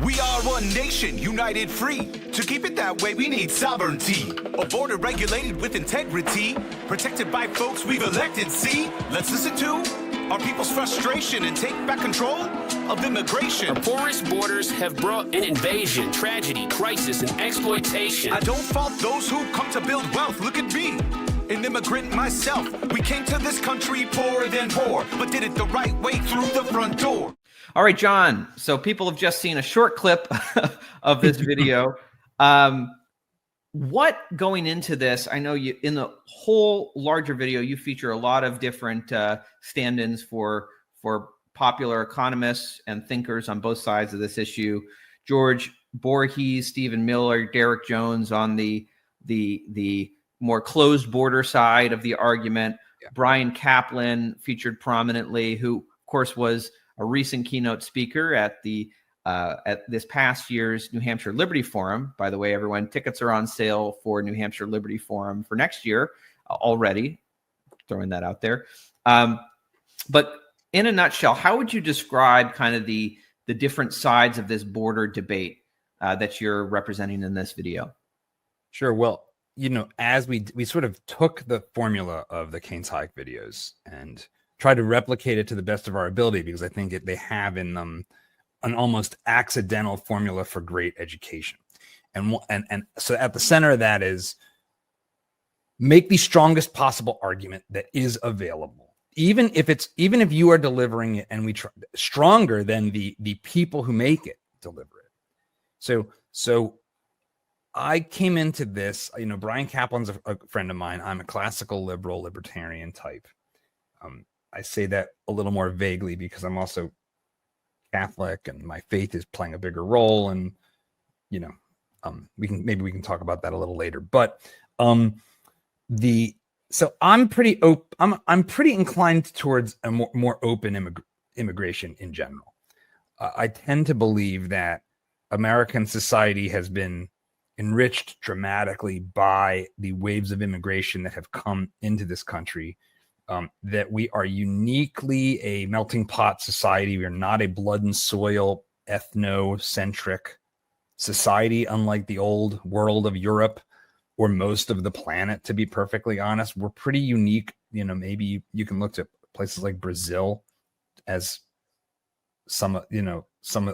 S4: We are one nation, united, free. To keep it that way, we need sovereignty. A border regulated with integrity, protected by folks we've elected. See, let's listen to our people's frustration and take back control of immigration.
S5: Our porous borders have brought an invasion, tragedy, crisis, and exploitation.
S4: I don't fault those who come to build wealth. Look at me, an immigrant myself. We came to this country poorer than poor, but did it the right way through the front door.
S1: All right, John. So people have just seen a short clip of this video. What going into this? I know you, in the whole larger video, you feature a lot of different stand-ins for popular economists and thinkers on both sides of this issue. George Borges, Stephen Miller, Derek Jones on the more closed border side of the argument. Yeah. Brian Kaplan featured prominently, who of course was a recent keynote speaker at this past year's New Hampshire Liberty Forum. By the way, everyone, tickets are on sale for New Hampshire Liberty Forum for next year already. Throwing that out there. But in a nutshell, how would you describe kind of the different sides of this border debate that you're representing in this video?
S2: Sure. Well, as we sort of took the formula of the Keynes Hayek videos and try to replicate it to the best of our ability, because I think they have in them an almost accidental formula for great education. And so at the center of that is make the strongest possible argument that is available. Even if you are delivering it and we try stronger than the people who make it deliver it. So I came into this, Brian Kaplan's a friend of mine. I'm a classical liberal libertarian type. I say that a little more vaguely because I'm also Catholic and my faith is playing a bigger role. And, we can talk about that a little later, but, so I'm pretty I'm pretty inclined towards a more open immigration in general. I tend to believe that American society has been enriched dramatically by the waves of immigration that have come into this country. That we are uniquely a melting pot society. We are not a blood and soil ethnocentric society, unlike the old world of Europe or most of the planet, to be perfectly honest. We're pretty unique. Maybe you can look at places like Brazil as some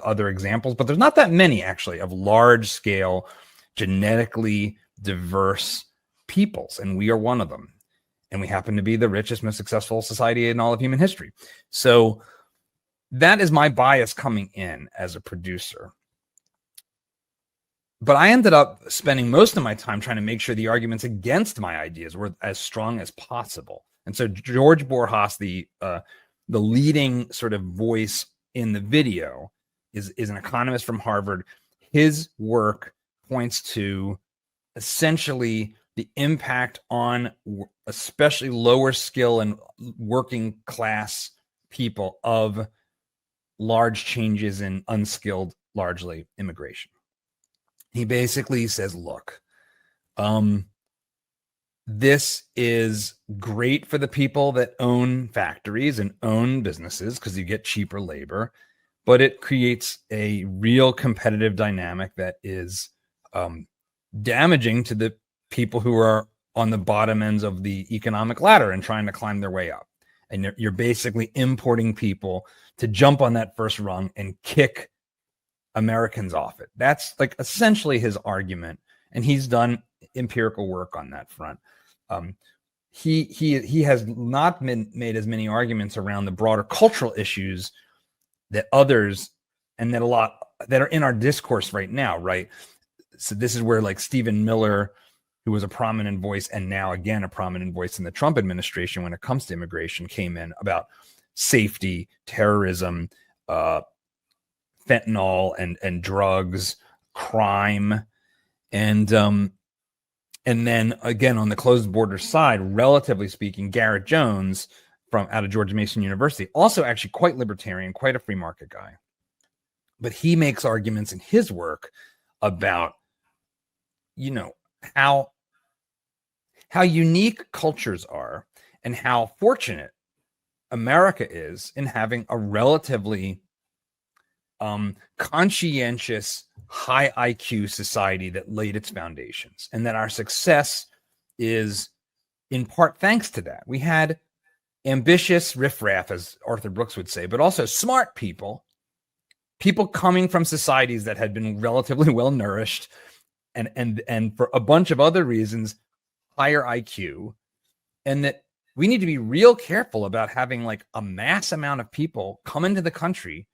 S2: other examples, but there's not that many actually of large scale, genetically diverse peoples. And we are one of them. And we happen to be the richest, most successful society in all of human history. So that is my bias coming in as a producer. But I ended up spending most of my time trying to make sure the arguments against my ideas were as strong as possible. And so George Borjas, the leading sort of voice in the video, is an economist from Harvard. His work points to essentially the impact on especially lower skill and working class people of large changes in unskilled, largely immigration. He basically says, look, this is great for the people that own factories and own businesses because you get cheaper labor, but it creates a real competitive dynamic that is damaging to the people who are on the bottom ends of the economic ladder and trying to climb their way up. And you're basically importing people to jump on that first rung and kick Americans off it. That's like essentially his argument. And he's done empirical work on that front. He has not made as many arguments around the broader cultural issues that others, and that a lot that are in our discourse right now, right? So this is where like Stephen Miller, who was a prominent voice and now again a prominent voice in the Trump administration when it comes to immigration, came in about safety, terrorism, fentanyl and drugs, crime, and then again on the closed border side, relatively speaking, Garrett Jones from out of George Mason University, also actually quite libertarian, quite a free market guy, but he makes arguments in his work about how unique cultures are and how fortunate America is in having a relatively conscientious, high IQ society that laid its foundations, and that our success is in part thanks to that. We had ambitious riffraff, as Arthur Brooks would say, but also smart people coming from societies that had been relatively well nourished and for a bunch of other reasons, higher IQ, and that we need to be real careful about having like a mass amount of people come into the country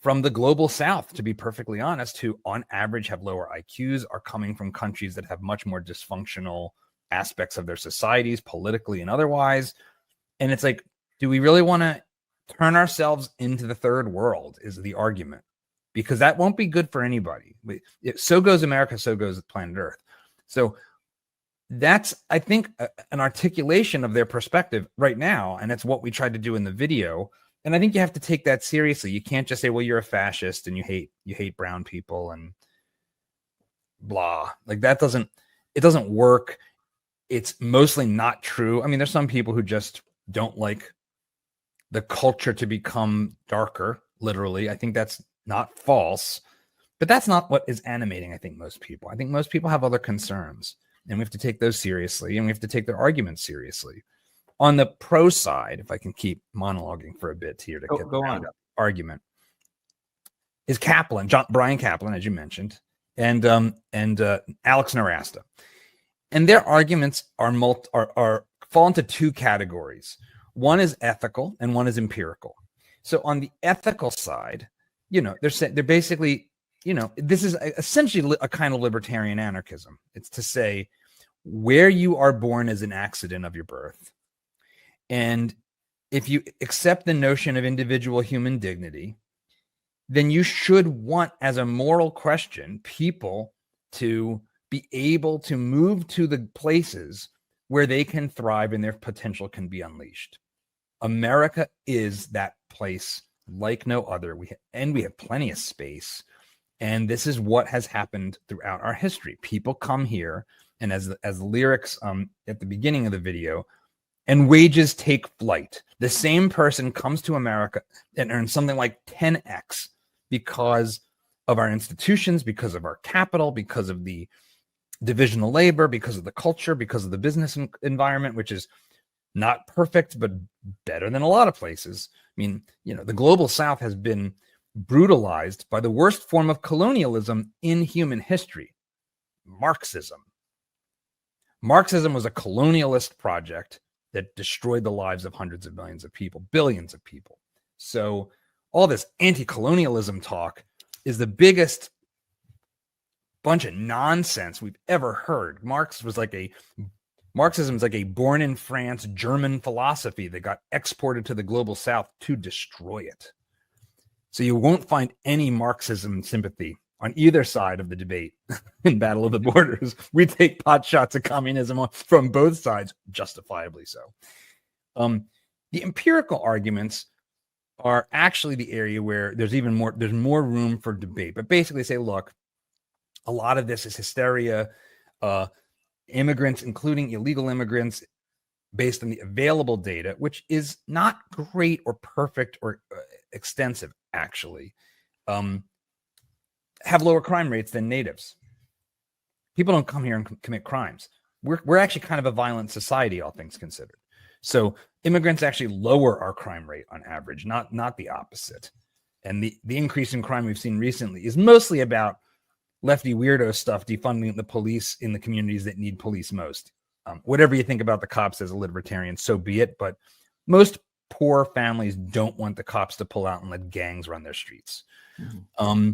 S2: from the global south, to be perfectly honest, who on average have lower IQs, are coming from countries that have much more dysfunctional aspects of their societies, politically and otherwise. And it's like, do we really want to turn ourselves into the third world is the argument, because that won't be good for anybody. So goes America, so goes planet Earth. So that's, I think, an articulation of their perspective right now. And it's what we tried to do in the video. And I think you have to take that seriously. You can't just say, well, you're a fascist and you hate brown people and blah. Like it doesn't work. It's mostly not true. I mean, there's some people who just don't like the culture to become darker, literally. I think that's not false, but that's not what is animating, I think, most people. I think most people have other concerns, and we have to take those seriously, and we have to take their arguments seriously. On the pro side, if I can keep monologuing for a bit here to get the argument, is Brian Kaplan, as you mentioned, and Alex Nowrasteh. And their arguments are fall into two categories. One is ethical and one is empirical. So on the ethical side, they're basically this is essentially a kind of libertarian anarchism. It's to say where you are born is an accident of your birth. And if you accept the notion of individual human dignity, then you should want, as a moral question, people to be able to move to the places where they can thrive and their potential can be unleashed. America is that place like no other. We have plenty of space. And this is what has happened throughout our history. People come here, and as the lyrics at the beginning of the video, and wages take flight. The same person comes to America and earns something like 10x because of our institutions, because of our capital, because of the division of labor, because of the culture, because of the business environment, which is not perfect, but better than a lot of places. I mean, the global South has been brutalized by the worst form of colonialism in human history, Marxism. Marxism was a colonialist project that destroyed the lives of hundreds of millions of people, billions of people. So all this anti-colonialism talk is the biggest bunch of nonsense we've ever heard. Marxism is like a born in France German philosophy that got exported to the global South to destroy it. So you won't find any Marxism sympathy on either side of the debate in Battle of the Borders. We take pot shots at communism from both sides, justifiably so. The empirical arguments are actually the area where there's more room for debate. But basically say, look, a lot of this is hysteria. Immigrants, including illegal immigrants, based on the available data, which is not great or perfect or extensive, actually, have lower crime rates than natives. People don't come here and commit crimes. We're actually kind of a violent society, all things considered. So immigrants actually lower our crime rate on average, not the opposite. And the increase in crime we've seen recently is mostly about lefty weirdo stuff, defunding the police in the communities that need police most. Whatever you think about the cops as a libertarian, so be it. But most poor families don't want the cops to pull out and let gangs run their streets. Mm-hmm.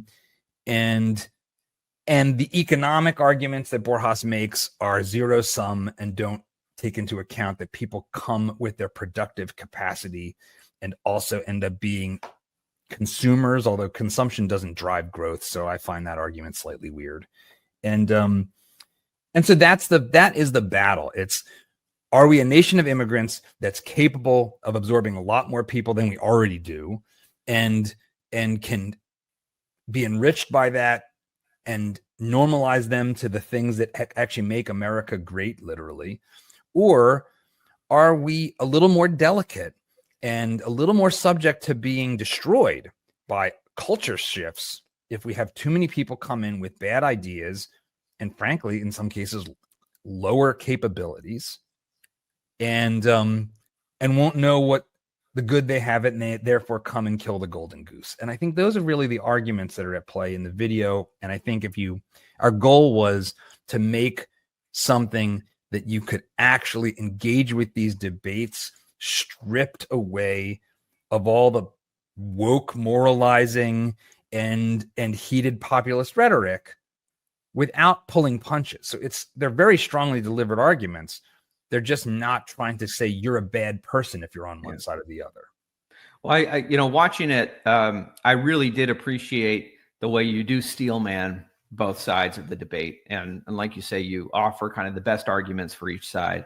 S2: And the economic arguments that Borjas makes are zero sum and don't take into account that people come with their productive capacity and also end up being consumers, although consumption doesn't drive growth. So I find that argument slightly weird. And so that is the battle. It's, are we a nation of immigrants that's capable of absorbing a lot more people than we already do, and can be enriched by that and normalize them to the things that actually make America great, literally? Or are we a little more delicate and a little more subject to being destroyed by culture shifts if we have too many people come in with bad ideas and, frankly, in some cases, lower capabilities, and won't know what the good they have it, and they therefore come and kill the golden goose? And I think those are really the arguments that are at play in the video. And I think our goal was to make something that you could actually engage with these debates, stripped away of all the woke moralizing and heated populist rhetoric, without pulling punches. So they're very strongly delivered arguments. They're just not trying to say you're a bad person if you're on one side or the other.
S1: Well, I watching it, I really did appreciate the way you do steelman both sides of the debate. And like you say, you offer kind of the best arguments for each side.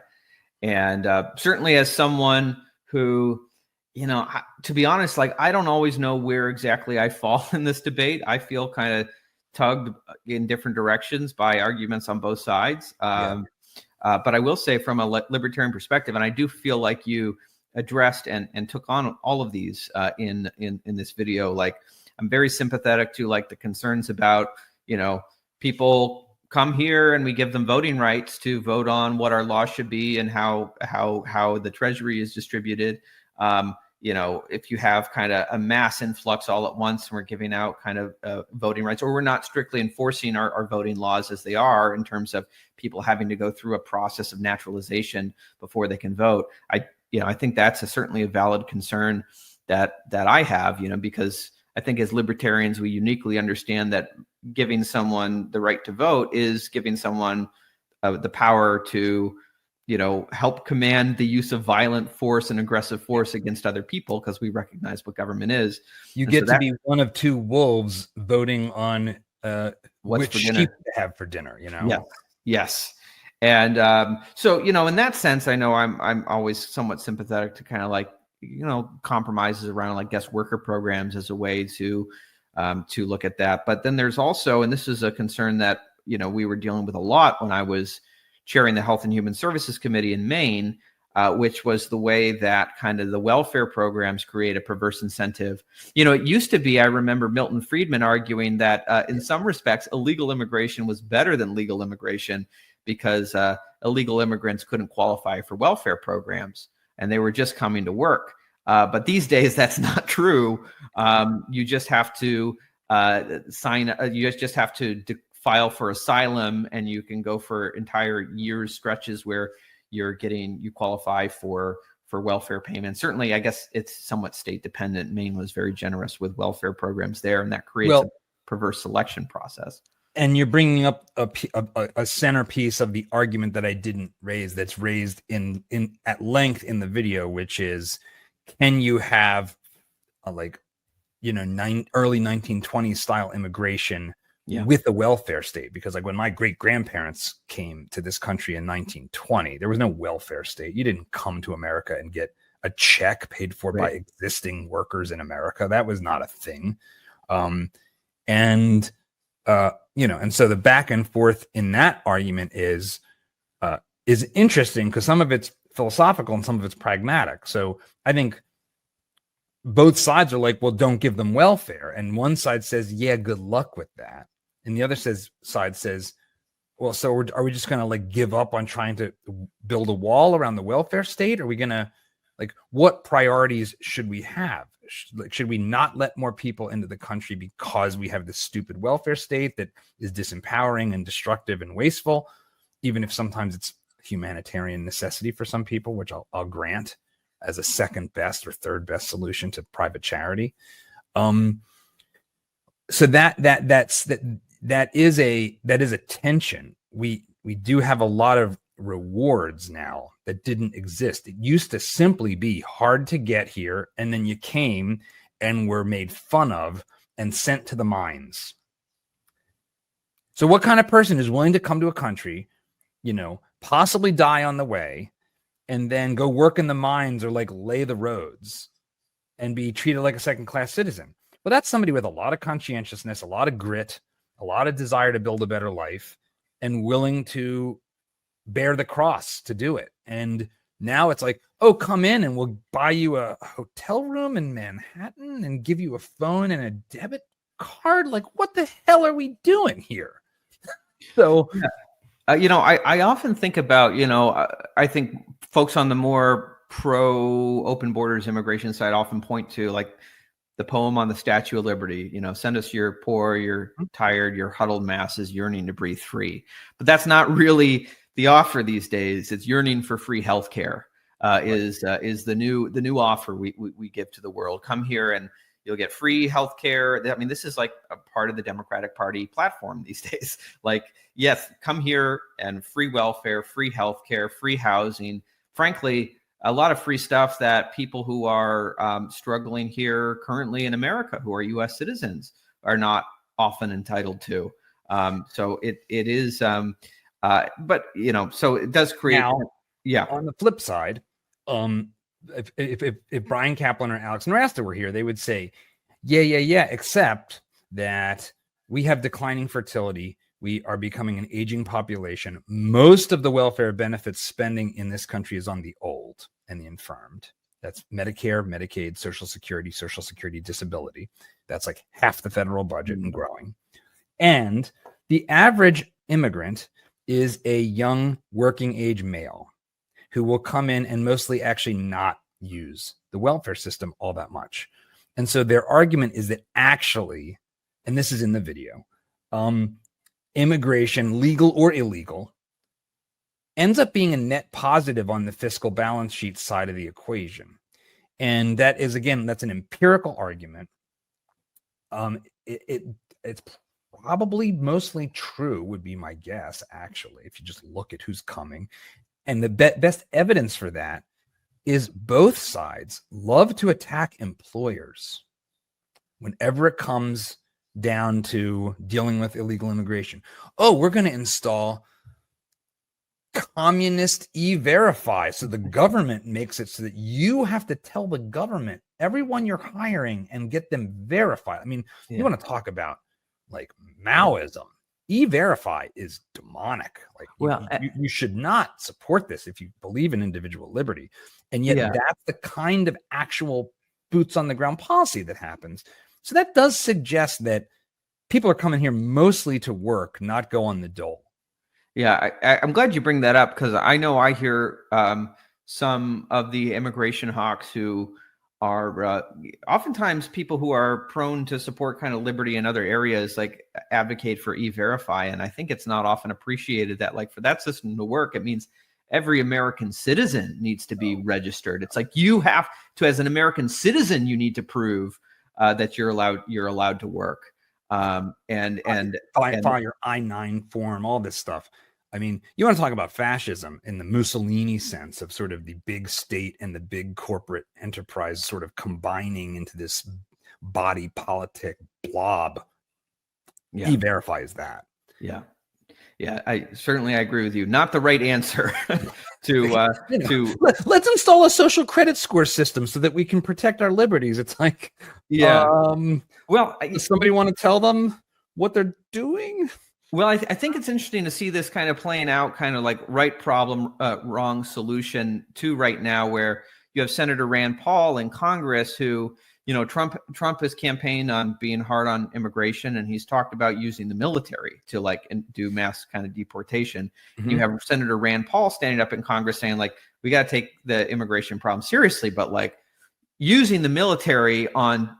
S1: And certainly as someone who, to be honest, like, I don't always know where exactly I fall in this debate. I feel kind of tugged in different directions by arguments on both sides. But I will say, from a libertarian perspective, and I do feel like you addressed and took on all of these in this video. Like, I'm very sympathetic to like the concerns about, people come here and we give them voting rights to vote on what our laws should be and how the treasury is distributed. If you have kind of a mass influx all at once and we're giving out kind of voting rights, or we're not strictly enforcing our voting laws as they are in terms of people having to go through a process of naturalization before they can vote. I think that's certainly a valid concern that I have, because I think as libertarians, we uniquely understand that giving someone the right to vote is giving someone the power to, help command the use of violent force and aggressive force against other people, because we recognize what government is.
S2: You
S1: And
S2: get
S1: so
S2: to be one of two wolves voting on
S1: what's
S2: which
S1: for
S2: sheep
S1: dinner.
S2: to have for dinner,
S1: Yes. And so, in that sense, I know I'm always somewhat sympathetic to kind of like, compromises around like guest worker programs as a way to look at that. But then there's also, and this is a concern that, we were dealing with a lot when I was chairing the Health and Human Services Committee in Maine, which was the way that kind of the welfare programs create a perverse incentive. It used to be, I remember Milton Friedman arguing that in some respects, illegal immigration was better than legal immigration because illegal immigrants couldn't qualify for welfare programs and they were just coming to work. But these days, that's not true. You just have to file for asylum, and you can go for entire years stretches where you qualify for welfare payments. Certainly, I guess it's somewhat state dependent. Maine was very generous with welfare programs there, and that creates a perverse selection process.
S2: And you're bringing up a centerpiece of the argument that I didn't raise, that's raised in at length in the video, which is, can you have early 1920s style immigration with a welfare state? Because like when my great grandparents came to this country in 1920, there was no welfare state. You didn't come to America and get a check paid for by existing workers in America. That was not a thing. And so the back and forth in that argument is interesting because some of it's philosophical and some of it's pragmatic. So I think both sides are like, well, don't give them welfare. And one side says, yeah, good luck with that. And the other side says, well, so are we just going to like give up on trying to build a wall around the welfare state? Are we going to like, what priorities should we have? Should we not let more people into the country because we have this stupid welfare state that is disempowering and destructive and wasteful, even if sometimes it's humanitarian necessity for some people, which I'll grant as a second best or third best solution to private charity. So that is a tension. We do have a lot of rewards now that didn't exist. It used to simply be hard to get here, and then you came and were made fun of and sent to the mines. So what kind of person is willing to come to a country, possibly die on the way, and then go work in the mines or like lay the roads and be treated like a second-class citizen? Well, that's somebody with a lot of conscientiousness, a lot of grit, a lot of desire to build a better life, and willing to bear the cross to do it. And now it's like, oh, come in and we'll buy you a hotel room in Manhattan and give you a phone and a debit card. Like, what the hell are we doing here? So,
S1: I often think about, I think folks on the more pro open borders immigration side often point to like the poem on the Statue of Liberty, send us your poor, your tired, your huddled masses yearning to breathe free. But that's not really the offer these days. It's yearning for free healthcare is the new offer we give to the world. Come here and you'll get free healthcare. I mean, this is like a part of the Democratic Party platform these days. Like, yes, come here and free welfare, free healthcare, free housing. Frankly, a lot of free stuff that people who are struggling here currently in America, who are U.S. citizens, are not often entitled to. So it is, but so it does create.
S2: Now,
S1: yeah.
S2: On the flip side, if Brian Kaplan or Alex Nrasta were here, they would say, yeah, except that we have declining fertility. We are becoming an aging population. Most of the welfare benefits spending in this country is on the old and the infirmed. That's Medicare, Medicaid, Social Security disability. That's like half the federal budget and growing. And the average immigrant is a young working age male who will come in and mostly actually not use the welfare system all that much. And so their argument is that actually, and this is in the video, immigration, legal or illegal, ends up being a net positive on the fiscal balance sheet side of the equation. And that is, again, that's an empirical argument. It's probably mostly true, would be my guess, actually, if you just look at who's coming. And the best evidence for that is both sides love to attack employers whenever it comes down to dealing with illegal immigration. Oh, we're going to install communist e-verify, so the government makes it so that you have to tell the government everyone you're hiring and get them verified. I mean, you want to talk about like Maoism. E-verify is demonic. Like, you should not support this if you believe in individual liberty. And yet that's the kind of actual boots on the ground policy that happens. So that does suggest that people are coming here mostly to work, not go on the dole.
S1: Yeah, I'm glad you bring that up, because I know I hear some of the immigration hawks who are oftentimes people who are prone to support kind of liberty in other areas, like advocate for e-verify. And I think it's not often appreciated that, like, for that system to work, it means every American citizen needs to be registered. It's like you have to, as an American citizen, you need to prove that you're allowed to work. And
S2: file your I-9 form, all this stuff. I mean, you want to talk about fascism in the Mussolini sense of sort of the big state and the big corporate enterprise sort of combining into this body politic blob. He verifies that.
S1: Yeah. I agree with you. Not the right answer to
S2: let's install a social credit score system so that we can protect our liberties. It's like, well, does somebody want to tell them what they're doing?
S1: Well, I think it's interesting to see this kind of playing out, kind of like right problem, wrong solution to right now, where you have Senator Rand Paul in Congress who, Trump has campaigned on being hard on immigration, and he's talked about using the military to do mass kind of deportation. Mm-hmm. You have Senator Rand Paul standing up in Congress saying, like, we got to take the immigration problem seriously, but like using the military on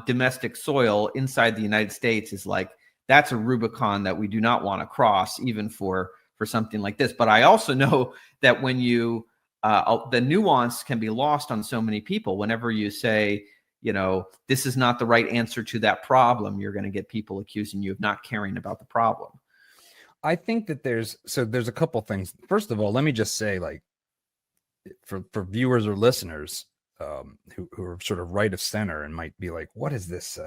S1: domestic soil inside the United States is like, that's a Rubicon that we do not want to cross, even for something like this. But I also know that when you the nuance can be lost on so many people. Whenever you say, this is not the right answer to that problem, you're going to get people accusing you of not caring about the problem.
S2: I think that there's a couple things. First of all, let me just say, like, for viewers or listeners who are sort of right of center and might be like, what is this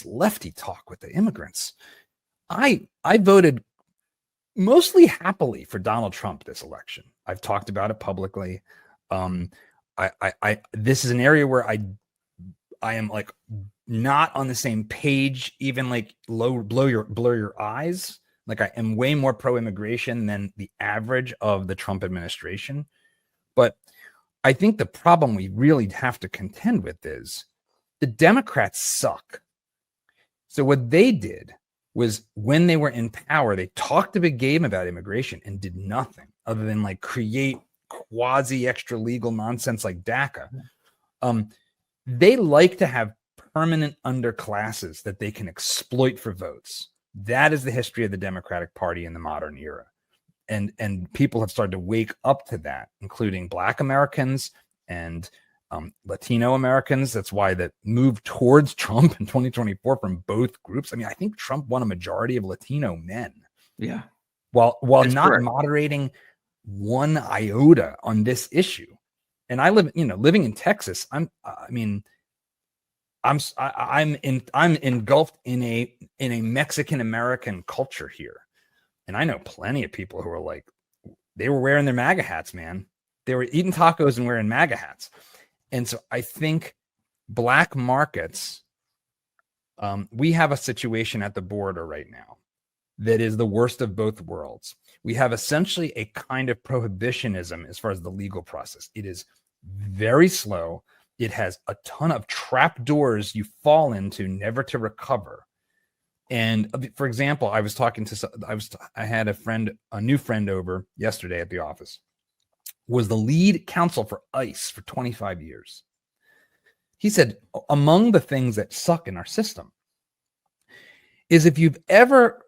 S2: lefty talk with the immigrants? I voted mostly happily for Donald Trump this election. I've talked about it publicly. This is an area where I am like not on the same page, even like blur your eyes. Like, I am way more pro-immigration than the average of the Trump administration. But I think the problem we really have to contend with is the Democrats suck. So what they did was, when they were in power, they talked a big game about immigration and did nothing other than like create quasi extra legal nonsense like DACA. They like to have permanent underclasses that they can exploit for votes. That is the history of the Democratic Party in the modern era. And people have started to wake up to that, including Black Americans and Latino Americans. That's why that move towards Trump in 2024 from both groups. I mean, I think Trump won a majority of Latino men. Yeah. While that's not correct. Moderating one iota on this issue. And I living in Texas, I'm engulfed in a Mexican American culture here. And I know plenty of people who are like, they were wearing their MAGA hats, man. They were eating tacos and wearing MAGA hats. And so I think black markets, we have a situation at the border right now that is the worst of both worlds. We have essentially a kind of prohibitionism as far as the legal process. It is very slow. It has a ton of trap doors you fall into, never to recover. And for example, I had a new friend over yesterday at the office, was the lead counsel for ICE for 25 years. He said, among the things that suck in our system is if you've ever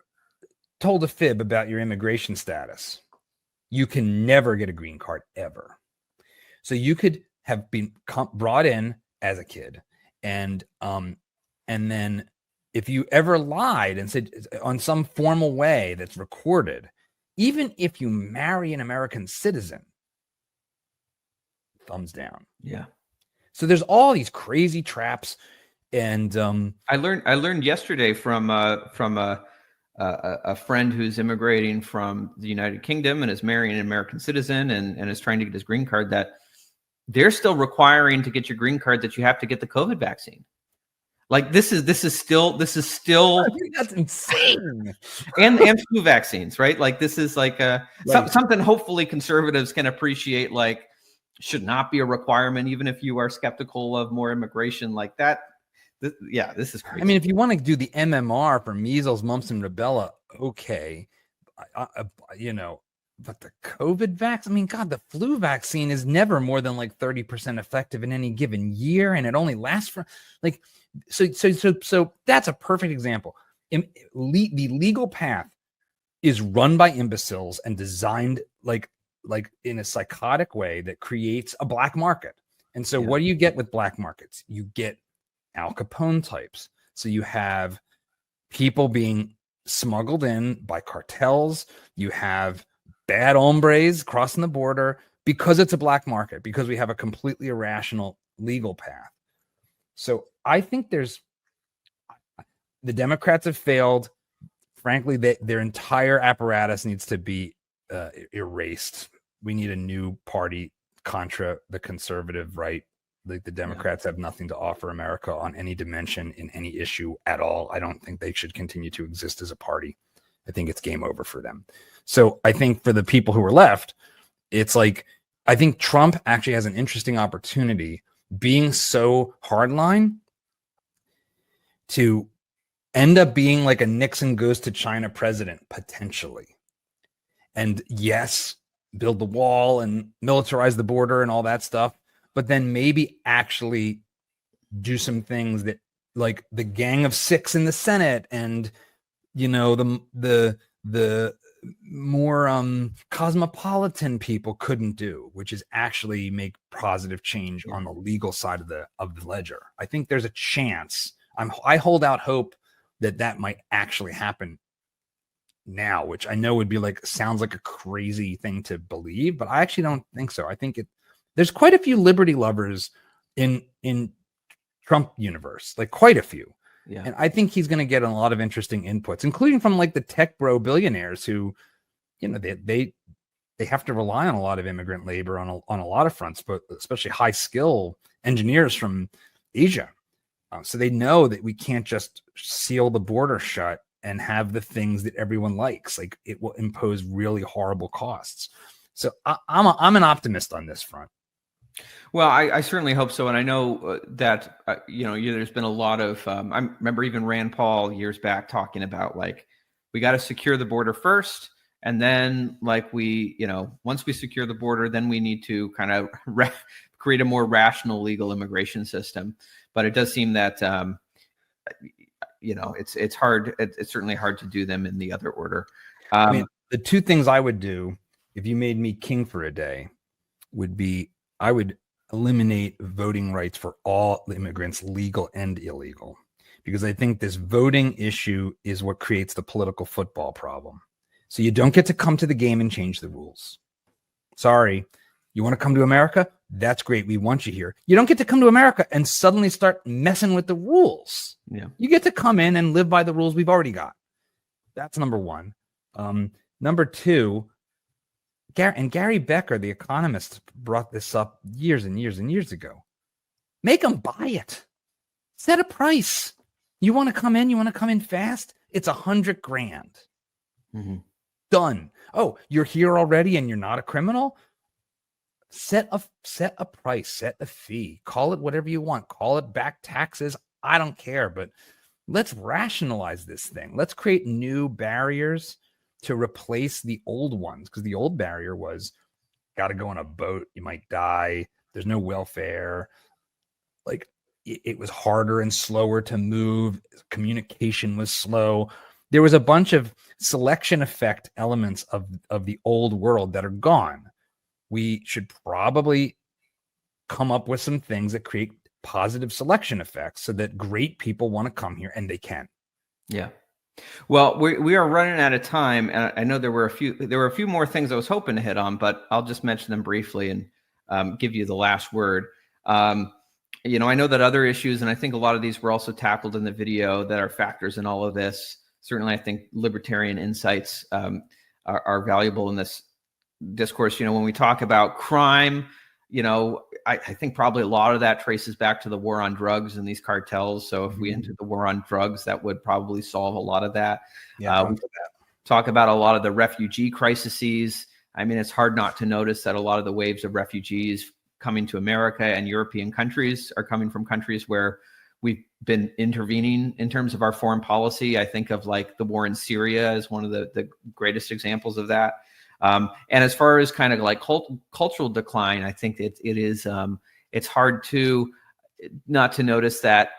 S2: told a fib about your immigration status, you can never get a green card ever. So you could have been brought in as a kid and then if you ever lied and said on some formal way that's recorded, even if you marry an American citizen, thumbs down.
S1: Yeah.
S2: So there's all these crazy traps. And
S1: I learned yesterday from a friend who's immigrating from the United Kingdom and is marrying an American citizen and is trying to get his green card, that they're still requiring to get your green card that you have to get the COVID vaccine. Like this is still
S2: I think that's insane.
S1: and flu vaccines, right? Like this is like something hopefully conservatives can appreciate, like should not be a requirement, even if you are skeptical of more immigration like that. This is crazy.
S2: I mean, if you want to do the MMR for measles, mumps, and rubella, okay, but the COVID vaccine, I mean, God, the flu vaccine is never more than like 30% effective in any given year, and it only lasts for like, so that's a perfect example. The legal path is run by imbeciles and designed like in a psychotic way that creates a black market. And so what do you get with black markets? You get Al Capone types. So you have people being smuggled in by cartels. You have bad hombres crossing the border because it's a black market, because we have a completely irrational legal path. So I think the Democrats have failed. Frankly, their entire apparatus needs to be erased. We need a new party contra the conservative right. Like the Democrats have nothing to offer America on any dimension in any issue at all. I don't think they should continue to exist as a party. I think it's game over for them. So I think for the people who are left, it's like, I think Trump actually has an interesting opportunity, being so hardline, to end up being like a Nixon goes to China president, potentially. And yes, build the wall and militarize the border and all that stuff, but then maybe actually do some things that, like the Gang of Six in the Senate, and the more cosmopolitan people couldn't do, which is actually make positive change on the legal side of the ledger. I think there's a chance. I hold out hope that might actually happen now, which I know would be sounds like a crazy thing to believe, but I actually don't think so. I think there's quite a few liberty lovers in Trump universe, like quite a few. Yeah. And I think he's going to get a lot of interesting inputs, including from like the tech bro billionaires who, they have to rely on a lot of immigrant labor on a lot of fronts, but especially high skill engineers from Asia. So they know that we can't just seal the border shut and have the things that everyone likes. Like, it will impose really horrible costs. So I'm an optimist on this front.
S1: Well, I certainly hope so. And I know that, there's been a lot of, I remember even Rand Paul years back talking about, like, we got to secure the border first. And then, like, once we secure the border, then we need to kind of create a more rational legal immigration system. But it does seem that, it's hard. It's certainly hard to do them in the other order.
S2: I mean, the two things I would do if you made me king for a day would be, I would eliminate voting rights for all immigrants, legal and illegal, because I think this voting issue is what creates the political football problem. So you don't get to come to the game and change the rules. Sorry. You want to come to America? That's great. We want you here. You don't get to come to America and suddenly start messing with the rules. Yeah. You get to come in and live by the rules we've already got. That's number one. Number two, Gary Becker, the economist, brought this up years and years and years ago. Make them buy it. Set a price. You want to come in? You want to come in fast? It's $100,000. Mm-hmm. Done. Oh, you're here already and you're not a criminal? Set a price, set a fee, call it whatever you want, call it back taxes. I don't care, but let's rationalize this thing. Let's create new barriers to replace the old ones, because the old barrier was, got to go on a boat, you might die, there's no welfare. Like, it was harder and slower to move, communication was slow. There was a bunch of selection effect elements of the old world that are gone. We should probably come up with some things that create positive selection effects so that great people want to come here, and they can.
S1: Yeah. Well, we are running out of time, and I know there were a few more things I was hoping to hit on, but I'll just mention them briefly and give you the last word. I know that other issues, and I think a lot of these were also tackled in the video, that are factors in all of this. Certainly, I think libertarian insights are valuable in this discourse. When we talk about crime, I think probably a lot of that traces back to the war on drugs and these cartels. So if we entered the war on drugs, that would probably solve a lot of that.
S2: Yeah,
S1: we talk about a lot of the refugee crises. I mean, it's hard not to notice that a lot of the waves of refugees coming to America and European countries are coming from countries where we've been intervening in terms of our foreign policy. I think of like the war in Syria as one of the greatest examples of that. And as far as kind of like cultural decline, I think it's hard to not to notice that,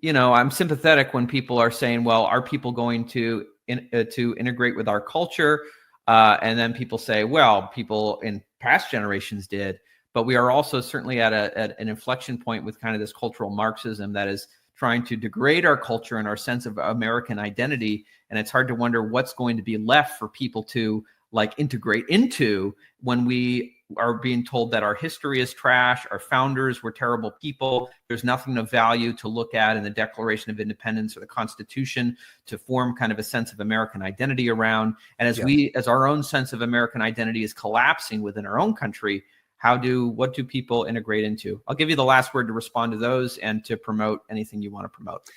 S1: I'm sympathetic when people are saying, well, are people going to integrate with our culture? And then people say, well, people in past generations did. But we are also certainly at an inflection point with kind of this cultural Marxism that is trying to degrade our culture and our sense of American identity. And it's hard to wonder what's going to be left for people to like integrate into when we are being told that our history is trash, our founders were terrible people, there's nothing of value to look at in the Declaration of Independence or the Constitution to form kind of a sense of American identity around. And as our own sense of American identity is collapsing within our own country, what do people integrate into? I'll give you the last word to respond to those and to promote anything you want to promote.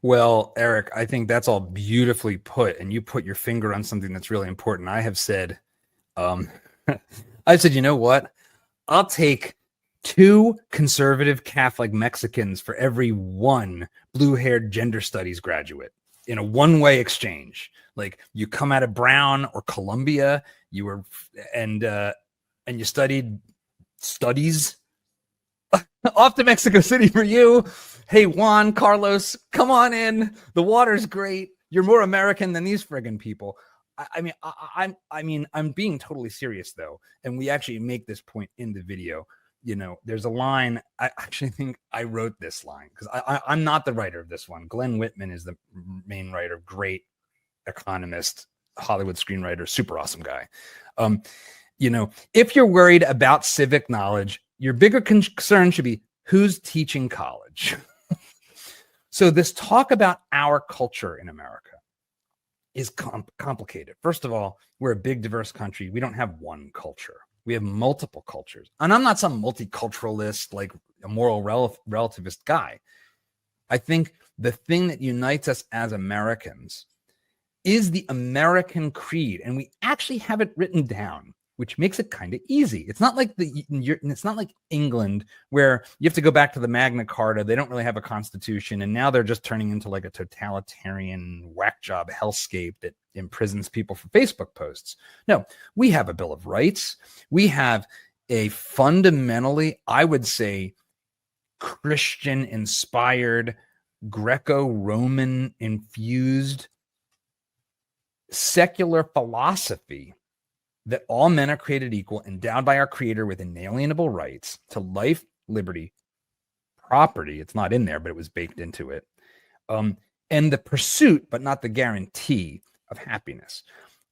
S2: Well, Eric, I think that's all beautifully put, and you put your finger on something that's really important. I have said, you know what? I'll take 2 conservative Catholic Mexicans for every 1 blue-haired gender studies graduate in a one-way exchange. Like you come out of Brown or Columbia, and you studied studies off to Mexico City for you. Hey, Juan, Carlos, come on in. The water's great. You're more American than these friggin' people. I'm being totally serious though. And we actually make this point in the video. There's a line. I actually think I wrote this line because I'm not the writer of this one. Glenn Whitman is the main writer, great economist, Hollywood screenwriter, super awesome guy. If you're worried about civic knowledge, your bigger concern should be who's teaching college. So this talk about our culture in America is complicated. First of all, we're a big, diverse country. We don't have one culture. We have multiple cultures. And I'm not some multiculturalist, like a moral relativist guy. I think the thing that unites us as Americans is the American creed. And we actually have it written down, which makes it kind of easy. It's not like it's not like England where you have to go back to the Magna Carta. They don't really have a constitution, and now they're just turning into like a totalitarian whack job hellscape that imprisons people for Facebook posts. No, we have a Bill of Rights. We have a fundamentally, I would say, Christian-inspired, Greco-Roman infused secular philosophy that all men are created equal, endowed by our Creator with inalienable rights to life, liberty, property. It's not in there, but it was baked into it. And the pursuit, but not the guarantee of happiness.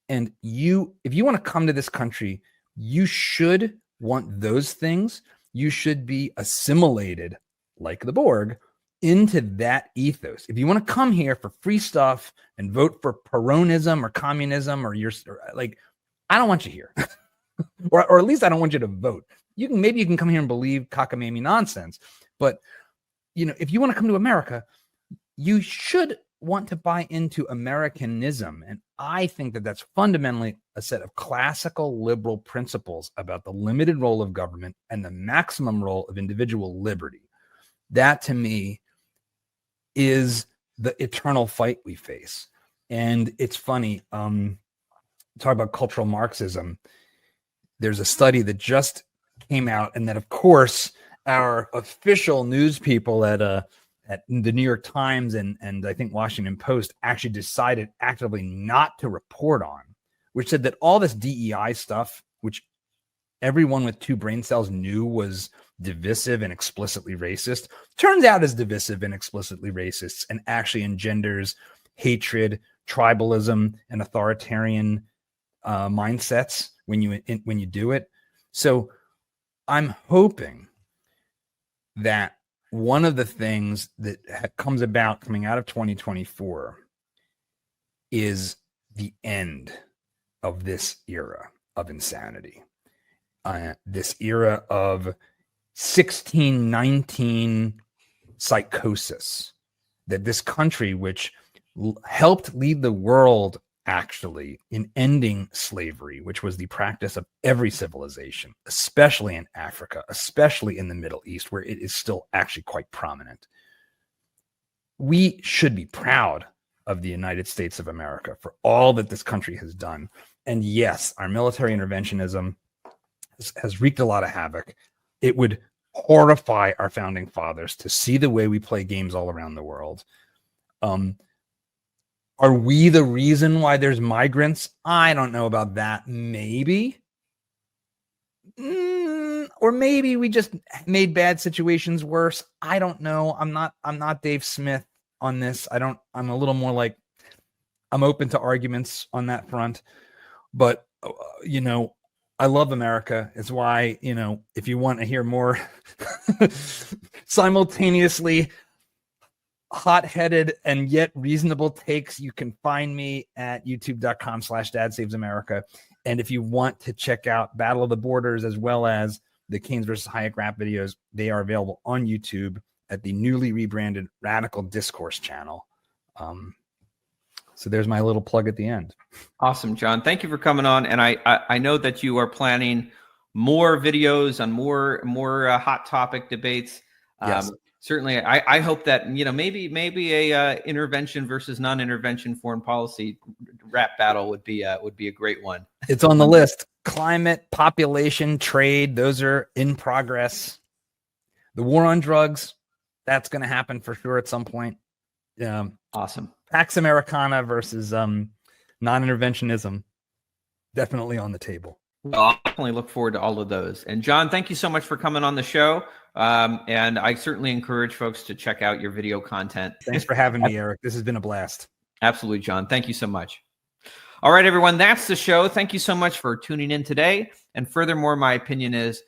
S2: And if you want to come to this country, you should want those things. You should be assimilated, like the Borg, into that ethos. If you want to come here for free stuff and vote for Peronism or communism or I don't want you here, or at least I don't want you to vote. Maybe you can come here and believe cockamamie nonsense, but if you want to come to America, you should want to buy into Americanism, and I think that that's fundamentally a set of classical liberal principles about the limited role of government and the maximum role of individual liberty. That, to me, is the eternal fight we face. And it's funny. Talk about cultural Marxism. There's a study that just came out, and that, of course, our official news people at the New York Times and I think Washington Post actually decided actively not to report on, which said that all this DEI stuff, which everyone with 2 brain cells knew was divisive and explicitly racist, turns out is divisive and explicitly racist and actually engenders hatred, tribalism, and authoritarian mindsets when you do it. So I'm hoping that one of the things that comes about coming out of 2024 is the end of this era of insanity, this era of 1619 psychosis that this country, which helped lead the world actually in ending slavery, which was the practice of every civilization, especially in Africa, especially in the Middle East, where it is still actually quite prominent. We should be proud of the United States of America for all that this country has done. And yes, our military interventionism has wreaked a lot of havoc. It would horrify our founding fathers to see the way we play games all around the world. Are we the reason why there's migrants? I don't know about that. Maybe. Or maybe we just made bad situations worse. I don't know. I'm not Dave Smith on this. I'm a little more like, I'm open to arguments on that front. But, I love America. It's why, if you want to hear more simultaneously hot-headed and yet reasonable takes, you can find me at youtube.com/dadsavesAmerica. And if you want to check out Battle of the Borders as well as the Keynes versus Hayek rap videos, they are available on YouTube at the newly rebranded Radical Discourse channel. So there's my little plug at the end.
S1: Awesome, John. Thank you for coming on. And I know that you are planning more videos on more hot topic debates.
S2: Yes.
S1: Certainly, I hope that maybe a intervention versus non-intervention foreign policy rap battle would be a great one.
S2: It's on the list. Climate, population, trade, those are in progress. The war on drugs, that's going to happen for sure at some point.
S1: Awesome.
S2: Pax Americana versus non-interventionism, definitely on the table.
S1: Well, I'll definitely look forward to all of those. And John, thank you so much for coming on the show. And I certainly encourage folks to check out your video content.
S2: Thanks for having me, Eric. This has been a blast.
S1: Absolutely, John. Thank you so much. All right, everyone, that's the show. Thank you so much for tuning in today. And furthermore, my opinion is